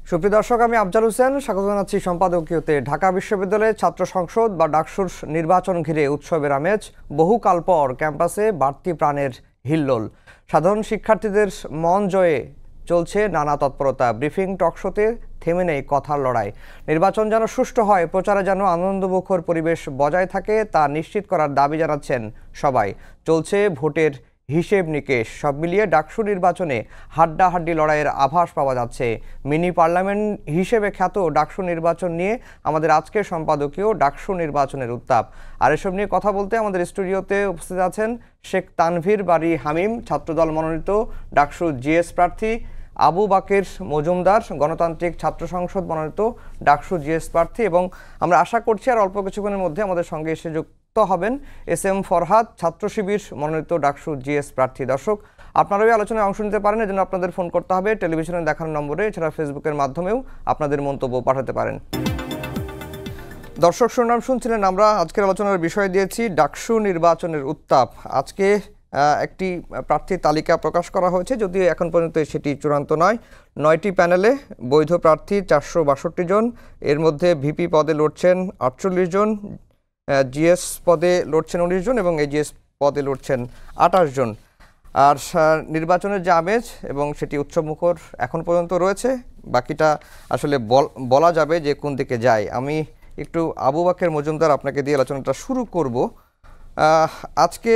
সুপ্রিয় দর্শক, আমি আফজাল হোসেন স্বাগত জানাচ্ছি সম্পাদকীয়তে। ঢাকা বিশ্ববিদ্যালয়ের ছাত্র সংসদ বা ডাকসুর নির্বাচন ঘিরে উৎসবের আমেজ। বহুকাল পর ক্যাম্পাসে বাড়তি প্রাণের হিল্লোল। সাধারণ শিক্ষার্থীদের মন জয়ে চলছে নানা তৎপরতা। ব্রিফিং টকশোতে থেমে নেই কথার লড়াই। নির্বাচন যেন সুষ্ঠু হয়, প্রচারে যেন আনন্দমুখর পরিবেশ বজায় থাকে, তা নিশ্চিত করার দাবি জানাচ্ছেন সবাই। চলছে ভোটের হিসেব নিকেশ। সব মিলিয়ে ডাকসু নির্বাচনে হাড্ডাহাড্ডি লড়াইয়ের আভাস পাওয়া যাচ্ছে। মিনি পার্লামেন্ট হিসেবে খ্যাত ডাকসু নির্বাচন নিয়ে আমাদের আজকের সম্পাদকীয় ডাকসু নির্বাচনের উত্তাপ। আর এসব নিয়ে কথা বলতে আমাদের স্টুডিওতে উপস্থিত আছেন শেখ তানভীর বারী হামিম, ছাত্রদল মনোনীত ডাকসু জিএস প্রার্থী; আবু বাকের মজুমদার, গণতান্ত্রিক ছাত্র সংসদ মনোনীত ডাকসু জিএস প্রার্থী; এবং আমরা আশা করছি আর অল্প কিছুক্ষণের মধ্যে আমাদের সঙ্গে এসে যুক্ত হবেন এস.এম. ফরহাদ, ছাত্র শিবির মনোনীত ডাকসু জিএস প্রার্থী। দর্শক, আপনারাও আলোচনায় অংশ নিতে পারেন, এজন্য আপনাদের ফোন করতে হবে টেলিভিশনে দেখানো নম্বরে। এছাড়া ফেসবুকের মাধ্যমেও আপনাদের মন্তব্য পাঠাতে পারেন। দর্শক শিরোনাম শুনছিলেন, আমরা আজকের আলোচনার বিষয় দিয়েছি ডাকসু নির্বাচনের উত্তাপ। আজকে একটি প্রার্থীর তালিকা প্রকাশ করা হয়েছে, যদিও এখন পর্যন্ত সেটি চূড়ান্ত নয়। 9টি প্যানেলে বৈধ প্রার্থী 462 জন। এর মধ্যে ভিপি পদে লড়ছেন 48 জন, জিএস পদে লড়ছেন 19 জন এবং এজিএস পদে লড়ছেন 28 জন। আর নির্বাচনের যে আমেজ এবং সেটি উৎসবমুখর এখন পর্যন্ত রয়েছে, বাকিটা আসলে বলা যাবে যে কোন দিকে যায়। আমি একটু আবু বাকের মজুমদার আপনাকে দিয়ে আলোচনাটা শুরু করব। আজকে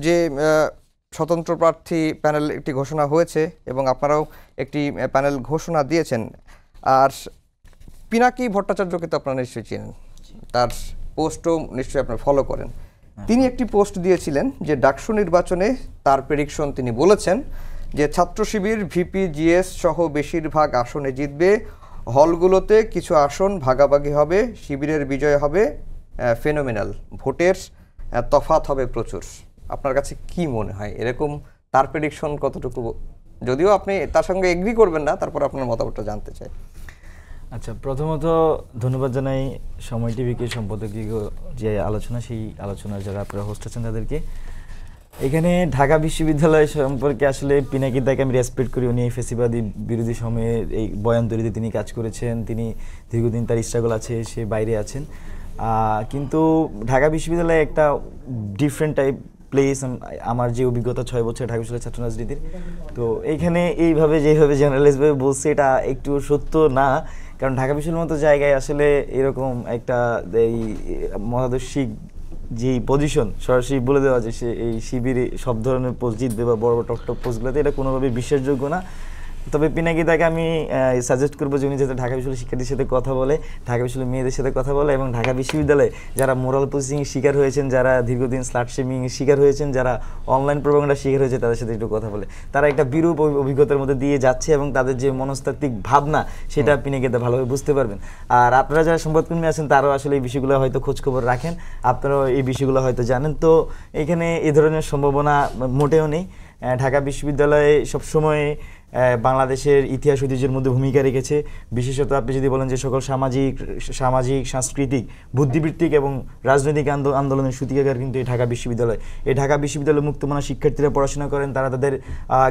যে স্বতন্ত্র প্রার্থী প্যানেল একটি ঘোষণা হয়েছে এবং আপনারাও একটি প্যানেল ঘোষণা দিয়েছেন। আর পিনাকি ভট্টাচার্যকে তো আপনারা নিশ্চয়ই চেনেন, তার পোস্টও নিশ্চয়ই আপনারা ফলো করেন। তিনি একটি পোস্ট দিয়েছিলেন যে ডাকসু নির্বাচনে তার প্রেডিকশন, তিনি বলেছেন যে ছাত্র শিবির ভিপি জিএস সহ বেশিরভাগ আসনে জিতবে, হলগুলোতে কিছু আসন ভাগাভাগি হবে, শিবিরের বিজয় হবে ফেনোমেনাল, ভোটের তফাৎ হবে প্রচুর। আপনার কাছে কি মনে হয় এরকম তার প্রেডিকশন কতটুকু? যদিও আপনি তার সঙ্গে এগ্রি করবেন না, তারপর আপনার মতামতটা জানতে চাই। আচ্ছা, প্রথমত ধন্যবাদ জানাই সময় টিভিকে, সম্পাদকীয় যে আলোচনা, সেই আলোচনার যারা আপনারা হোস্ট আছেন তাদেরকে। এখানে ঢাকা বিশ্ববিদ্যালয় সম্পর্কে আসলে পিনাকি দাকে আমি রেসপেক্ট করি। উনি ফেসিবাদী বিরোধী সময়ে এই বয়ান তৈরিতে তিনি কাজ করেছেন, তিনি দীর্ঘদিন তার স্ট্রাগল আছে, সে বাইরে আছেন। কিন্তু ঢাকা বিশ্ববিদ্যালয়ে একটা ডিফারেন্ট টাইপ প্লেস। আমার যে অভিজ্ঞতা 6 বছর ঢাকা বিশ্ববিদ্যালয়ের ছাত্র রাজনীতির, তো এইখানে এইভাবে যেভাবে জার্নালিস্টভাবে বলছে এটা একটু সত্য না। কারণ ঢাকা বিশ্ববিদ্যালয়ের মতো জায়গায় আসলে এরকম একটা এই মতাদর্শিক যে পজিশন সরাসরি বলে দেওয়া যে সে এই শিবিরে সব ধরনের পোস্ট জিতবে বা বড় বড় টপ পোস্টগুলোতে, এটা কোনোভাবে বিশ্বাসযোগ্য না। তবে পিনাকি দাকে আমি সাজেস্ট করবো যে উনি যাতে ঢাকা বিশ্ববিদ্যালয়ের শিক্ষার্থীর সাথে কথা বলে, ঢাকা বিশ্ববিদ্যালয়ের মেয়েদের সাথে কথা বলে, এবং ঢাকা বিশ্ববিদ্যালয়ে যারা মোরাল পজিশনের শিকার হয়েছেন, যারা দীর্ঘদিন স্লাট শেমিংয়ের শিকার হয়েছেন, যারা অনলাইন প্রোপাগান্ডার শিকার হয়েছে, তাদের সাথে একটু কথা বলে। তারা একটা বিরূপ অভিজ্ঞতার মধ্যে দিয়ে যাচ্ছে এবং তাদের যে মনস্তাত্ত্বিক ভাবনা সেটা পিনাকি দা ভালোভাবে বুঝতে পারবেন। আর আপনারা যারা সংবাদকর্মী আছেন তারাও আসলে এই বিষয়গুলো হয়তো খোঁজখবর রাখেন, আপনারাও এই বিষয়গুলো হয়তো জানেন। তো এখানে এই ধরনের সম্ভাবনা মোটেও নেই। ঢাকা বিশ্ববিদ্যালয়ে সবসময় বাংলাদেশের ইতিহাস ঐতিহ্যের মধ্যে ভূমিকা রেখেছে। বিশেষত আপনি যদি বলেন যে সকল সামাজিক সাংস্কৃতিক বুদ্ধিবৃত্তিক এবং রাজনৈতিক আন্দোলনের সূতিকাগার কিন্তু এই ঢাকা বিশ্ববিদ্যালয়। এই ঢাকা বিশ্ববিদ্যালয়ে মুক্তমনা শিক্ষার্থীরা পড়াশোনা করেন, তারা তাদের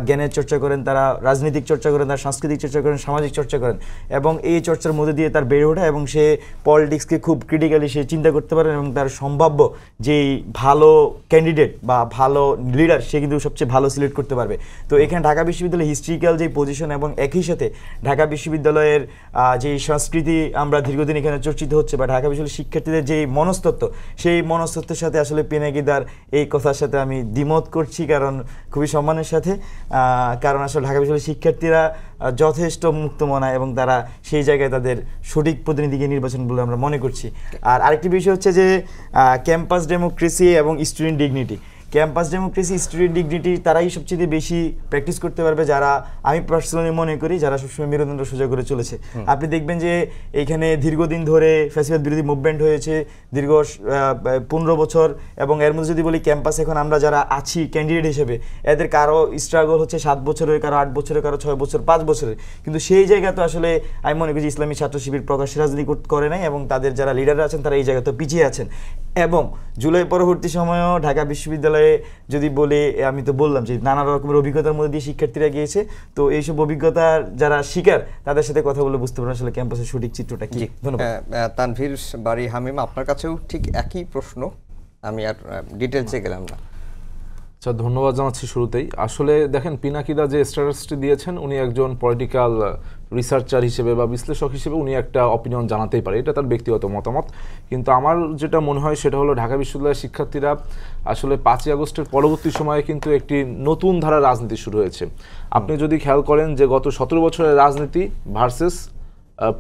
জ্ঞানের চর্চা করেন, তারা রাজনৈতিক চর্চা করেন, তারা সাংস্কৃতিক চর্চা করেন, সামাজিক চর্চা করেন, এবং এই চর্চার মধ্যে দিয়ে তার বেড়ে ওঠা এবং সে পলিটিক্সকে খুব ক্রিটিক্যালি সে চিন্তা করতে পারেন এবং তার সম্ভাব্য যেই ভালো ক্যান্ডিডেট বা ভালো লিডার সে কিন্তু সবচেয়ে ভালো সিলেক্ট করতে পারবে। তো এখানে ঢাকা বিশ্ববিদ্যালয় হিস্ট্রিক্যাল যে পজিশন এবং একই সাথে ঢাকা বিশ্ববিদ্যালয়ের যে সংস্কৃতি আমরা দীর্ঘদিন এখানে চর্চিত হচ্ছে, বা ঢাকা বিশ্ববিদ্যালয়ের শিক্ষার্থীদের যে মনস্তত্ত্ব, সেই মনস্তত্ত্বের সাথে আসলে পিনাকি দার এই কথার সাথে আমি দ্বিমত করছি, কারণ খুবই সম্মানের সাথে। কারণ আসলে ঢাকা বিশ্ববিদ্যালয়ের শিক্ষার্থীরা যথেষ্ট মুক্তমনা এবং তারা সেই জায়গায় তাদের সঠিক প্রতিনিধিকে নির্বাচন বলে আমরা মনে করছি। আর আরেকটি বিষয় হচ্ছে যে ক্যাম্পাস ডেমোক্রেসি এবং student dignity. Campus democracy, student dignity তারাই সবচেয়ে বেশি প্র্যাকটিস করতে পারবে, যারা আমি পার্সোনালি মনে করি যারা সবসময় মেরুদণ্ড সোজা করে চলেছে। আপনি দেখবেন যে এইখানে দীর্ঘদিন ধরে ফ্যাসিবাদ বিরোধী মুভমেন্ট হয়েছে দীর্ঘ 15 বছর, এবং এর মধ্যে যদি বলি ক্যাম্পাসে এখন আমরা যারা আছি ক্যান্ডিডেট হিসেবে, এদের কারো স্ট্রাগল হচ্ছে 7 বছরের, কারো 8 বছরের, কারো 6 বছর, 5 বছরের। কিন্তু সেই জায়গা তো আসলে আমি মনে করি ইসলামী ছাত্র শিবির প্রকাশ্যে রাজনীতি করে নাই, এবং তাদের যারা লিডাররা আছেন তারা এই জায়গাতে পিছিয়ে আছেন। এবং জুলাই পরবর্তী সময়েও ঢাকা বিশ্ববিদ্যালয়ে যদি বলে, আমি তো বললাম যে নানা রকমের অভিজ্ঞতার মধ্যে দিয়ে শিক্ষার্থীরা গিয়েছে, তো এইসব অভিজ্ঞতার যারা শিকার তাদের সাথে কথা বলে বুঝতে পারবেন আসলে ক্যাম্পাসের সঠিক চিত্রটা কি। ধন্যবাদ। তানভীর বাড়ি হামিম, আপনার কাছেও ঠিক একই প্রশ্ন, আমি আর ডিটেলসে গেলাম না। আচ্ছা, ধন্যবাদ জানাচ্ছি শুরুতেই। আসলে দেখেন, পিনাকিদা যে স্ট্যাটাসটি দিয়েছেন, উনি একজন পলিটিক্যাল রিসার্চার হিসেবে বা বিশ্লেষক হিসেবে উনি একটা অপিনিয়ন জানাতেই পারে, এটা তার ব্যক্তিগত মতামত। কিন্তু আমার যেটা মনে হয় সেটা হলো ঢাকা বিশ্ববিদ্যালয়ের শিক্ষার্থীরা আসলে 5ই আগস্টের পরবর্তী সময়ে কিন্তু একটি নতুন ধারার রাজনীতি শুরু হয়েছে। আপনি যদি খেয়াল করেন যে গত 17 বছরের রাজনীতি versus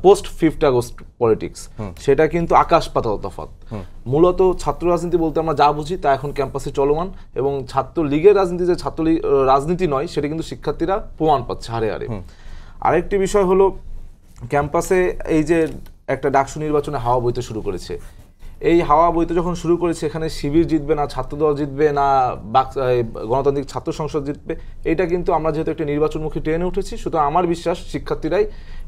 post 5th August politics, সেটা কিন্তু আকাশ পাতাল তফাৎ। মূলত ছাত্র রাজনীতি বলতে আমরা যা বুঝি তা এখন ক্যাম্পাসে চলমান, এবং ছাত্র লীগের রাজনীতি যে ছাত্রলীগ রাজনীতি নয় সেটা কিন্তু শিক্ষার্থীরা প্রমাণ পাচ্ছে হারে হারে। আরেকটি বিষয় হলো, ক্যাম্পাসে এই যে একটা ডাকসু নির্বাচনে হাওয়া বইতে শুরু করেছে, এই হাওয়া বইতে যখন শুরু করেছে, এখানে শিবির জিতবে না ছাত্রদল জিতবে না গণতান্ত্রিক ছাত্র সংসদ জিতবে, এটা কিন্তু আমরা যেহেতু একটা নির্বাচনমুখী ট্রেনে উঠেছি, সুতরাং আমার বিশ্বাস শিক্ষার্থীরাই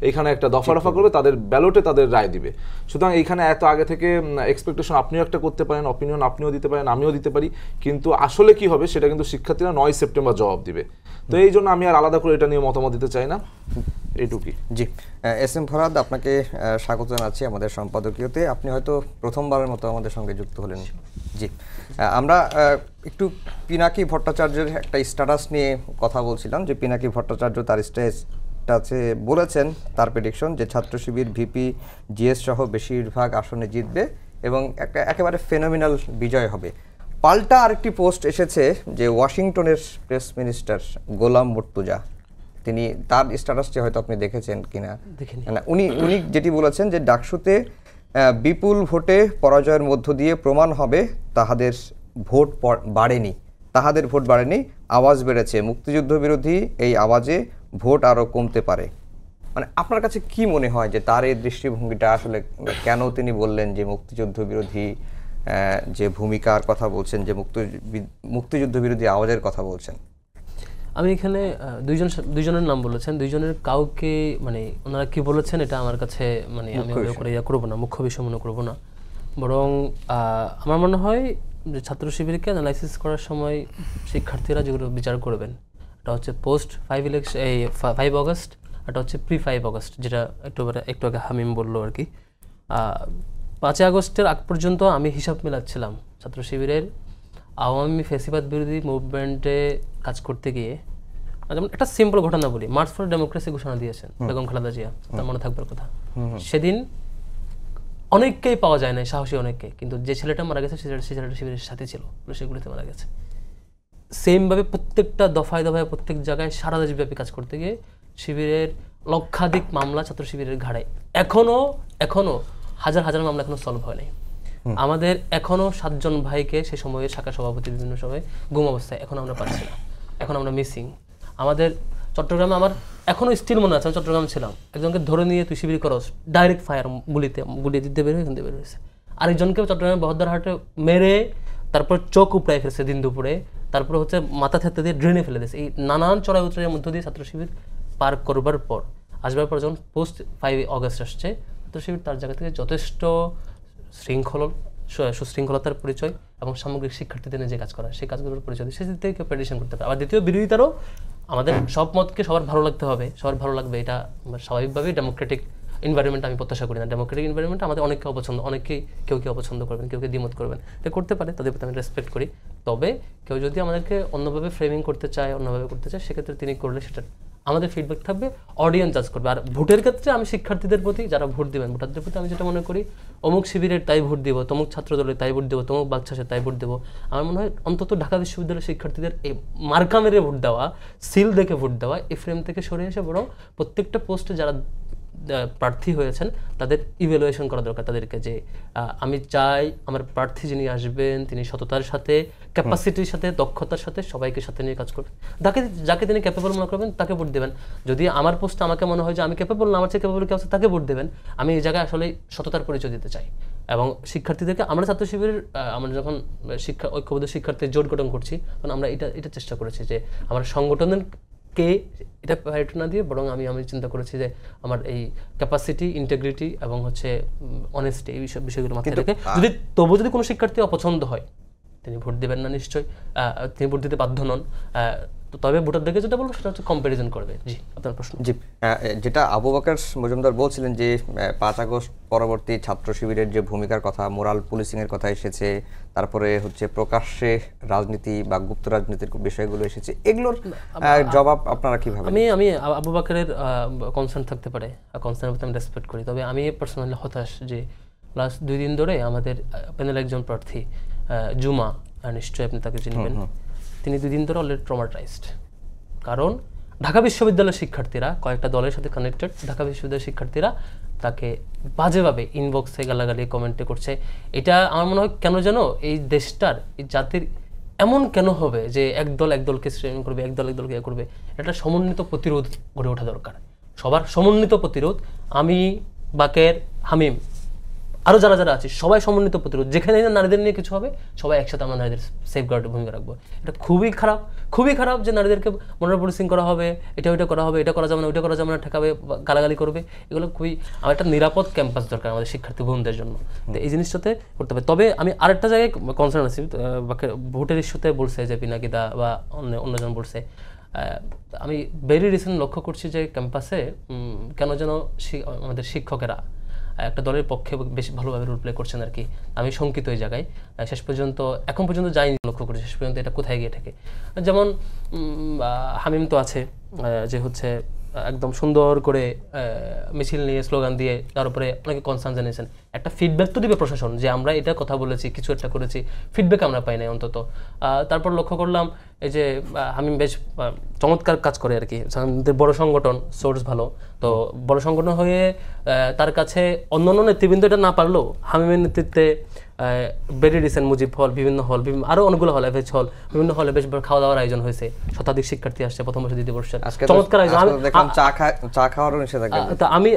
এখানে একটা দফা রফা করবে, তাদের ব্যালটে তাদের রায় দিবে। সুতরাং এখানে এত আগে থেকে এক্সপেকটেশন আপনিও একটা করতে পারেন, অপিনিয়ন আপনিও দিতে পারেন, আমিও দিতে পারি, কিন্তু আসলে কি হবে সেটা কিন্তু শিক্ষার্থীরা 9 সেপ্টেম্বর জবাব দিবে। তো এই জন্য আমি আর আলাদা করে এটা নিয়ে মতামত দিতে চাই না, এইটুকুই। জি, এস এম ফরহাদ, আপনাকে স্বাগত জানাচ্ছি আমাদের সম্পাদকীয়তে। আপনি হয়তো প্রথমবারের মতো আমাদের সঙ্গে যুক্ত হলেন। জি, আমরা একটু পিনাকি ভট্টাচার্যের একটা স্ট্যাটাস নিয়ে কথা বলছিলাম, যে পিনাকি ভট্টাচার্য তার স্টেটাসে বলেছেন তার প্রেডিকশন যে ছাত্র শিবির ভিপি জিএস সহ বেশিরভাগ আসনে জিতবে এবং একটা একেবারে ফেনোমিনাল বিজয় হবে। পাল্টা আরেকটি পোস্ট এসেছে যে ওয়াশিংটনের প্রেস মিনিস্টার গোলাম মুর্তুজা, তিনি তার স্ট্যাটাসটি হয়তো আপনি দেখেছেন কিনা, উনি যেটি বলেছেন যে ডাকসুতে বিপুল ভোটে পরাজয়ের মধ্য দিয়ে প্রমাণ হবে তাহাদের ভোট বাড়েনি, আওয়াজ বেড়েছে, মুক্তিযুদ্ধ বিরোধী এই আওয়াজে ভোট আরও কমতে পারে। মানে আপনার কাছে কি মনে হয় যে তার এই দৃষ্টিভঙ্গিটা আসলে কেন তিনি বললেন যে মুক্তিযুদ্ধ বিরোধী যে ভূমিকার কথা বলছেন, যে মুক্তিযুদ্ধ বিরোধী আওয়াজের কথা বলছেন? আমি এখানে দুইজনের নাম বলেছেন, দুইজনের কাউকে মানে ওনারা কি বলেছেন এটা আমার কাছে মানে আমি করবো না, মুখ্য বিষয় মনে করবো না, বরং আমার মনে হয় যে ছাত্র শিবিরকে অ্যানালাইসিস করার সময় শিক্ষার্থীরা যেগুলো বিচার করবেন, এটা হচ্ছে পোস্ট 5 আগস্ট, এটা হচ্ছে প্রি 5 আগস্ট, যেটা একটু আগে হামিম বললো আর কি। 5 আগস্টের আগ পর্যন্ত আমি হিসাব মেলাচ্ছিলাম ছাত্র শিবিরের আওয়ামী ফ্যাসিবাদ বিরোধী মুভমেন্টে কাজ করতে গিয়ে। যেমন একটা সিম্পল ঘটনা বলি, মার্চ ফর ডেমোক্রেসি ঘোষণা দিয়েছেন বেগম খালেদা জিয়া, তার মনে থাকবার কথা। সেদিন অনেককেই পাওয়া যায় না, সাহসী অনেককে, কিন্তু যে ছেলেটা মারা গেছে সে ছেলেটা শিবিরের সাথে ছিল, সেগুলিতে মারা গেছে। সেমভাবে প্রত্যেকটা দফায় দফায় প্রত্যেক জায়গায় সারা দেশব্যাপী কাজ করতে গিয়ে শিবিরের লক্ষাধিক মামলা ছাত্র শিবিরের ঘাড়ে, এখনো হাজার হাজার মামলা এখনো সলভ হয় নাই। আমাদের এখনো 7 জন ভাইকে সে সময়ে শাখা সভাপতি বিভিন্ন সময় গুম অবস্থায় এখন আমরা পাচ্ছি না, এখন আমরা মিসিং। আমাদের চট্টগ্রামে আমার এখনো স্টিল মনে আছে, আমি চট্টগ্রামে ছিলাম, একজনকে ধরে নিয়ে তুই শিবির করস, ডাইরেক্ট ফায়ার গুলি দিতে বের হয়েছে। আরেকজনকে চট্টগ্রামে বহদ্দারহাটে মেরে তারপর চোখ উপড়াই ফেলেছে দিন দুপুরে, তারপরে হচ্ছে মাথা থেতে দিয়ে ড্রেনে ফেলে দিয়েছে। এই নানান চড়াই উতরাইয়ের মধ্য দিয়ে ছাত্র শিবির পার করবার পর যখন পোস্ট 5 আগস্ট আসছে, ছাত্র শিবির তার জায়গা থেকে যথেষ্ট সুশৃঙ্খলতার পরিচয় এবং সামগ্রিক শিক্ষার্থীদের যে কাজ করা, সেই কাজগুলোর পরিচয় সে দিক থেকে কেউ প্রেডিকশন করতে পারে। আবার দ্বিতীয় বিরোধিতারও আমাদের সব মতকে সবার ভালো লাগতে হবে, সবার ভালো লাগবে, এটা স্বাভাবিকভাবেই ডেমোক্রেটিক এনভায়রনমেন্ট আমি প্রত্যাশা করি না। ডেমোক্রেটিক এনভায়রনমেন্ট আমাদের অনেককে অপছন্দ, কেউ অপছন্দ করবেন, কেউ দ্বিমত করবেন, এটা করতে পারে, তাদের প্রতি আমি রেসপেক্ট করি। তবে কেউ যদি আমাদেরকে অন্যভাবে ফ্রেমিং করতে চায়, সেক্ষেত্রে তিনি করলে সেটা আমাদের ফিডব্যাক থাকবে, অডিয়েন্স জাজ করবে। আর ভোটের ক্ষেত্রে আমি শিক্ষার্থীদের প্রতি, যারা ভোট দিবেন ভোটারদের প্রতি আমি যেটা মনে করি, অমুক শিবিরের তাই ভোট দিব, তমুক ছাত্র দলের তাই ভোট দেবো, তমুক বাচ্চাসের তাই ভোট দেবো, আমার মনে হয় অন্তত ঢাকা বিশ্ববিদ্যালয়ের শিক্ষার্থীদের এই মার্কা মেরে ভোট দেওয়া, সিল দেখে ভোট দেওয়া, এই ফ্রেম থেকে সরে এসে বরং প্রত্যেকটা পোস্টে যারা প্রার্থী হয়েছেন তাদের ইভ্যালুয়েশন করা দরকার, তাদেরকে যে আমি চাই আমার প্রার্থী যিনি আসবেন তিনি সততার সাথে, ক্যাপাসিটির সাথে, দক্ষতার সাথে সবাইকে সাথে নিয়ে কাজ করবেন, যাকে তিনি ক্যাপেবল মনে করবেন তাকে ভোট দেবেন। যদি আমার পোস্টে আমাকে মনে হয় যে আমি ক্যাপেবল না, আমার চেয়ে ক্যাপেবল কেউ আছে তাকে ভোট দেবেন। আমি এই জায়গায় আসলে সততার পরিচয় দিতে চাই এবং শিক্ষার্থীদেরকে আমরা ছাত্র শিবিরের আমরা যখন ঐক্যবদ্ধ শিক্ষার্থীর জোট গঠন করছি তখন আমরা এটা চেষ্টা করেছি যে আমরা সংগঠনের কে এটা প্রায়োরিটি না দিয়ে বরং আমি চিন্তা করেছি যে আমার এই ক্যাপাসিটি, ইন্টিগ্রিটি এবং হচ্ছে অনেস্টি, এই বিষয়গুলো মাথায় রেখে তবু যদি কোনো শিক্ষার্থী অপছন্দ হয় তিনি ভোট দেবেন না, নিশ্চয়ই তিনি ভোট দিতে বাধ্য নন। তবে ভোটারদেরকে যেটা বলবো সেটা হচ্ছে কম্প্যারিজন করবে। জি, আপনার প্রশ্ন। জি, যেটা আবু বকর মজুমদার বলছিলেন যে 5 আগস্ট পরবর্তী ছাত্র শিবিরের যে ভূমিকার কথা, মোরাল পুলিশিং এর কথা এসেছে, তারপরে হচ্ছে প্রকাশ্যে রাজনীতি বা গুপ্ত রাজনীতির বিষয়গুলো এসেছে, এগুলোর জবাব আপনারা কিভাবে? আমি আবু বকরের কনসার্ন থাকতে পারে, কনসার্ন আমি রেসপেক্ট করি, তবে আমি পার্সোনালি হতাশ যে লাস্ট 2 দিন ধরে আমাদের প্যানেল একজন প্রার্থী জুমা, নিশ্চয়ই আপনি তাকে চিনবেন, তিনি 2 দিন ধরে অলরেডি ট্রমাটাইজড। কারণ ঢাকা বিশ্ববিদ্যালয়ের শিক্ষার্থীরা, কয়েকটা দলের সাথে কানেক্টেড ঢাকা বিশ্ববিদ্যালয়ের শিক্ষার্থীরা তাকে বাজেভাবে ইনবক্সে গালাগালি কমেন্টে করছে। এটা আমার মনে হয় কেন যেন এই দেশটার, এই জাতির এমন কেন হবে যে এক দলকে শ্রেণী করবে, এক দলকে করবে। এটা সমন্বিত প্রতিরোধ গড়ে ওঠা দরকার, সবার সমন্বিত প্রতিরোধ। আমি, বাকের, হামিম, আরও যারা আছে সবাই সমন্বিত প্রতিরোধ। যেখানে নারীদের নিয়ে কিছু হবে সবাই একসাথে আমরা নারীদের সেফগার্ডের ভূমিকা রাখবো। এটা খুবই খারাপ যে নারীদেরকে মোরাল পুলিশিং করা হবে, এটা করা হবে, এটা করা যাবে না, ওইটা করা যাবে না, ঠেকাবে, গালাগালি করবে। এগুলো খুবই, আমার একটা নিরাপদ ক্যাম্পাস দরকার আমাদের শিক্ষার্থী বোনদের জন্য। তো এই জিনিসটাতে করতে হবে। তবে আমি আরেকটা জায়গায় কনসার্ন আছি, ভোটের ইস্যুতে বলছে যে পিনাকিদা বা অন্যজন বলছে, আমি ভেরি রিসেন্ট লক্ষ্য করছি যে ক্যাম্পাসে কেন যেন আমাদের শিক্ষকেরা একটা দলের পক্ষে বেশি ভালোভাবে রোল প্লে করছেন আর কি। আমি শঙ্কিত এই জায়গায়। এখন পর্যন্ত যাইনি, লক্ষ্য করি শেষ পর্যন্ত এটা কোথায় গিয়ে থাকে। যেমন হামিম তো আছে যে হচ্ছে একদম সুন্দর করে মিছিল নিয়ে স্লোগান দিয়ে তার উপরে অনেকে কনসার্ন জানিয়েছেন। একটা ফিডব্যাক তো দিবে প্রশাসন যে আমরা এটা কথা বলেছি, কিছু একটা করেছি, ফিডব্যাক আমরা পাই নাই অন্তত। তারপর লক্ষ্য করলাম এই যে হামিম বেশ চমৎকার কাজ করে আর কি, বড় সংগঠন, সোর্স ভালো, তো বড় সংগঠন হয়ে তার কাছে অন্যান্য নেতৃবৃন্দ এটা না পারলেও হামিমের নেতৃত্বে ভেরি রিসেন্ট মুজিব হল, বিভিন্ন হল, আরো অনেকগুলো হল, এফএচ হল, বিভিন্ন হলে বেশ খাওয়া দাওয়ার আয়োজন হয়েছে। শতাধিক শিক্ষার্থী আসছে প্রথম বর্ষ, দ্বিতীয় বর্ষের, চমৎকার আয়োজন। চা খাওয়ারও নিষেধাজ্ঞা। আমি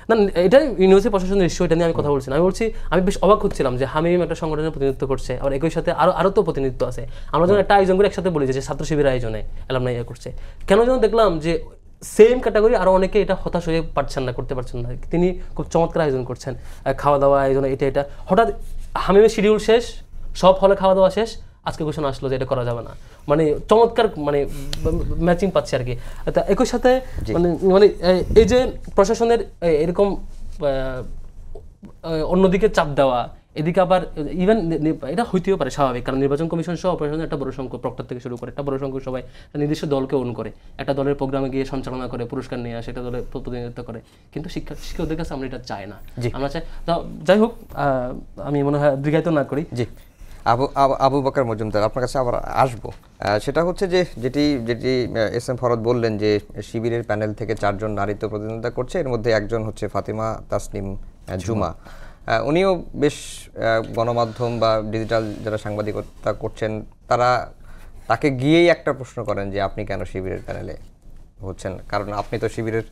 না, এটা ইউনিভার্সিটি প্রশাসনের ইস্যু, এটা নিয়ে আমি কথা বলছি না। আমি বলছি আমি বেশ অবাক হচ্ছিলাম যে হামিম একটা সংগঠনের প্রতিনিধিত্ব করছে, আর একই সাথে আরো তো প্রতিনিধিত্ব আছে। আমরা যখন একটা আয়োজন করে একসাথে বলি যে ছাত্র শিবির আয়োজনে এলামনাই করছে, কেন যেন দেখলাম যে সেম ক্যাটাগরি আরো অনেকে এটা হতাশ হয়ে করতে পারছেন না। তিনি খুব চমৎকার আয়োজন করছেন, খাওয়া দাওয়া আয়োজন, এটা হঠাৎ হামিমের শিডিউল শেষ, সব হলে খাওয়া দাওয়া শেষ, আজকে ঘোষণা আসলো যে এটা করা যাবে না। মানে চমৎকার, মানে ম্যাচিং পাচ্ছে আর কি। একই সাথে মানে এই যে প্রশাসনের এরকম অন্যদিকে চাপ দেওয়া, এদিকে আবার ইভেন এটা হইতেও পারে স্বাভাবিক, কারণ নির্বাচন কমিশন সহ প্রশাসনের একটা বড় সংখ্যক, প্রক্টর থেকে শুরু করে একটা বড় সংখ্যক সবাই নির্দিষ্ট দলকে ওন করে, একটা দলের প্রোগ্রামে গিয়ে সঞ্চালনা করে, পুরস্কার নিয়ে আসে, একটা দলের প্রতিনিধিত্ব করে। কিন্তু শিক্ষকদের কাছে আমরা এটা চাই না, আমরা চাই। যাই হোক, আমি মনে হয় দীর্ঘায়িত না করি। জি, আবু বকর মজুমদার, আপনার কাছে আবার আসবো। সেটা হচ্ছে যে যেটি এস এম ফরদ বললেন যে শিবিরের প্যানেল থেকে 4 জন নারী তো প্রতিনিধিত্ব করছে, এর মধ্যে একজন হচ্ছে ফাতিমা তাসনিম জুমা। উনিও বেশ গণমাধ্যম বা ডিজিটাল যারা সাংবাদিকতা করছেন তাকে গিয়েই একটা প্রশ্ন করেন যে আপনি কেন শিবিরের প্যানেলে হচ্ছেন, কারণ আপনি তো শিবিরের